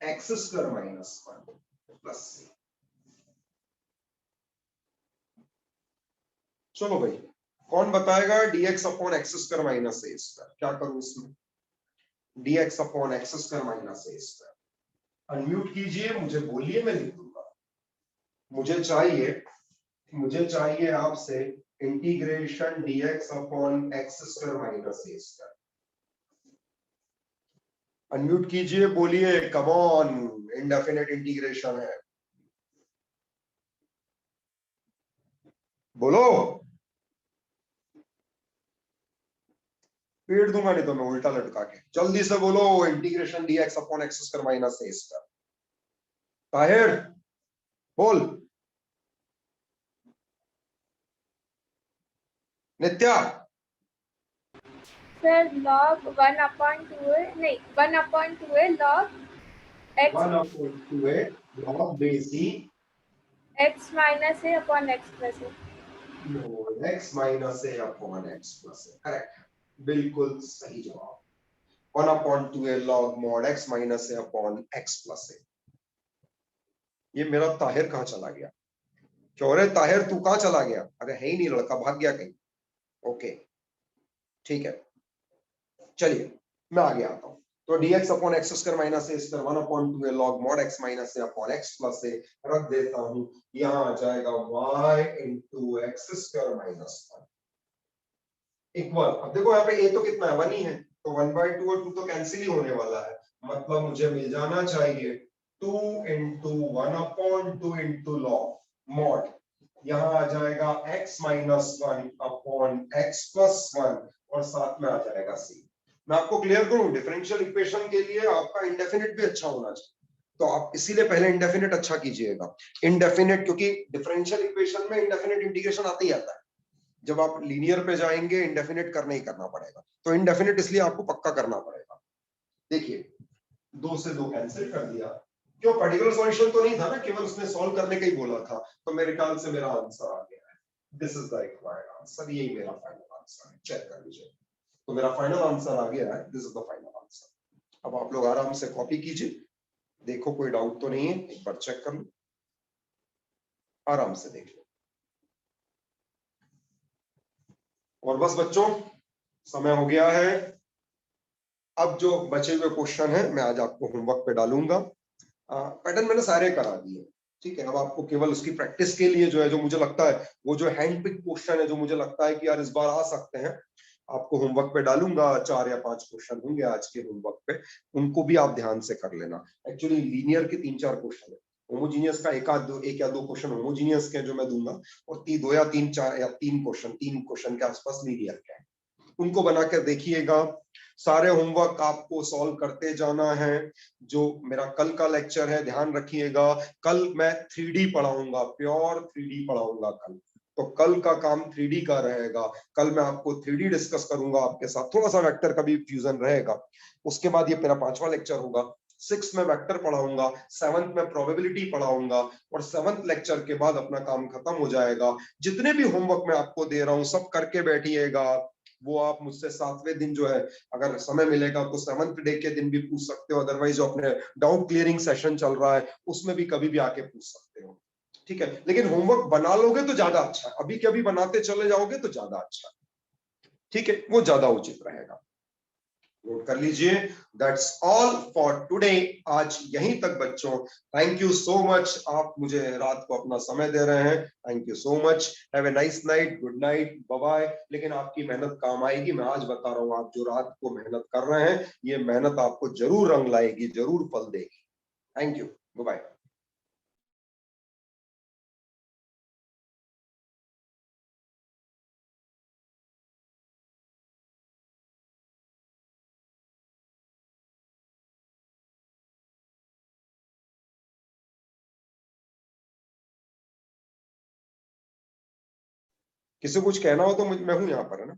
x square minus 1 plus c। चलो भाई, कौन बताएगा dx upon x square minus A square, क्या करूं इसमें, dx upon x square minus A square. Unmute कीजिए, मुझे बोलिए, मैं लिख दूंगा। मुझे चाहिए आपसे integration dx upon x square minus A square. Unmute कीजिए, बोलिए, कम ऑन, इंडेफिनिट इंटीग्रेशन है। बोलो, पेड़ दूंगा नहीं तो मैं उल्टा लटका के। जल्दी से बोलो, integration dx upon x square minus A square. Tahir बोल। नित्या सर log 1/2 है, नहीं 1/2 है log x 1/2 log बेसी x माइनस है अपॉन x प्लस है। mod x minus A upon X plus A. Correct, बिल्कुल सही जवाब। 1/2 log mod x minus A upon X plus ए। ये मेरा ताहिर कहाँ चला गया? क्यों रे ताहिर, तू कहाँ चला गया? अरे है ही नहीं, लड़का भाग गया कहीं। ओके ठीक है, चलिए मैं आगे आता हूं। तो dx upon x square minus A square 1/2 log mod x minus A upon X plus A रख देता हूं। यहां आ जाएगा y into X square minus 1 equal. अब देखो यहाँ पे a तो कितना है, 1 ही है, तो 1/2 और 2 तो कैंसिल ही होने वाला है। मतलब मुझे मिल जाना चाहिए 2 इंटू 1/2 इंटू log mod, यहाँ आ जाएगा x minus 1 upon X plus 1 और साथ में आ जाएगा c। मैं आपको क्लियर करूं, डिफरेंशियल इक्वेशन के लिए आपका इंडेफिनिट भी अच्छा होना चाहिए, तो आप इसीलिए पहले इंडेफिनिट अच्छा कीजिएगा। इंडेफिनिट, क्योंकि डिफरेंशियल इक्वेशन में इंडेफिनिट इंटीग्रेशन आता ही आता है। जब आप लीनियर पे जाएंगे इंडेफिनिट करना ही करना पड़ेगा, तो इंडेफिनिट इसलिए आपको पक्का करना पड़ेगा। देखिए 2 से 2 कैंसिल कर दिया, क्यों पर्टिकुलर सॉल्यूशन तो नहीं था ना, केवल उसने सॉल्व करने का ही बोला था, तो मेरे ख्याल से मेरा आंसर आ गया है। This is the required answer, यही मेरा फाइनल आंसर है, चेक कर लीजिए। तो मेरा फाइनल आंसर आ गया है, this is the final answer. अब आप लोग आराम से कॉपी कीजिए, देखो कोई डाउट तो नहीं है, एक बार चेक कर लो, आराम से देख लो। और बस बच्चों, समय हो गया है। अब जो बचे हुए क्वेश्चन है मैं आज आपको होमवर्क पे डालूंगा। पैटर्न मैंने सारे करा दिए, ठीक है। अब आपको केवल उसकी प्रैक्टिस के लिए जो है, जो मुझे लगता है वो जो हैंड पिक क्वेश्चन है, जो मुझे लगता है कि यार इस बार आ सकते हैं, आपको होमवर्क पे डालूंगा। 4 या 5 क्वेश्चन होंगे आज के होमवर्क पे, उनको भी आप ध्यान से कर लेना। एक्चुअली लीनियर के 3-4 क्वेश्चन है, होमोजीनियस का एक या दो क्वेश्चन होमोजीनियस के जो मैं दूंगा, और 2 या 3 क्वेश्चन के आसपास लीनियर के हैं, उनको बनाकर देखिएगा। सारे होमवर्क आपको सॉल्व करते जाना है। जो मेरा कल का लेक्चर है ध्यान रखिएगा, कल मैं 3D पढ़ाऊंगा, प्योर 3D पढ़ाऊंगा कल। तो कल का काम 3D का रहेगा। कल मैं आपको 3D डिस्कस करूंगा आपके साथ, थोड़ा सा वेक्टर का भी फ्यूजन रहेगा। उसके बाद ये मेरा 5वां लेक्चर होगा। 6 में वेक्टर पढ़ाऊंगा, 7th में प्रोबेबिलिटी पढ़ाऊंगा, और 7th लेक्चर के बाद अपना काम खत्म हो जाएगा। जितने भी होमवर्क मैं आपको दे रहा हूं सब करके बैठिएगा। वो आप मुझसे 7वें दिन जो है, अगर समय मिलेगा तो 7th डे के दिन भी पूछ सकते हो, अदरवाइज जो अपने डाउट क्लियरिंग सेशन चल रहा है उसमें भी कभी भी आके पूछ सकते हो, ठीक है। लेकिन होमवर्क बना लोगे तो ज्यादा अच्छा है, अभी के अभी बनाते चले जाओगे तो ज्यादा अच्छा है, ठीक है, वो ज्यादा उचित रहेगा। नोट कर लीजिए। दैट्स ऑल फॉर टुडे, आज यहीं तक बच्चों। थैंक यू सो मच, आप मुझे रात को अपना समय दे रहे हैं, thank you so much. Have a nice night, good night, bye bye. लेकिन आपकी मेहनत काम आएगी, मैं आज बता रहा हूं, आप जो रात को मेहनत कर रहे हैं ये मेहनत आपको जरूर रंग लाएगी, जरूर फल देगी। Thank you, bye. किसी को कुछ कहना हो तो मैं हूं यहाँ पर, है ना।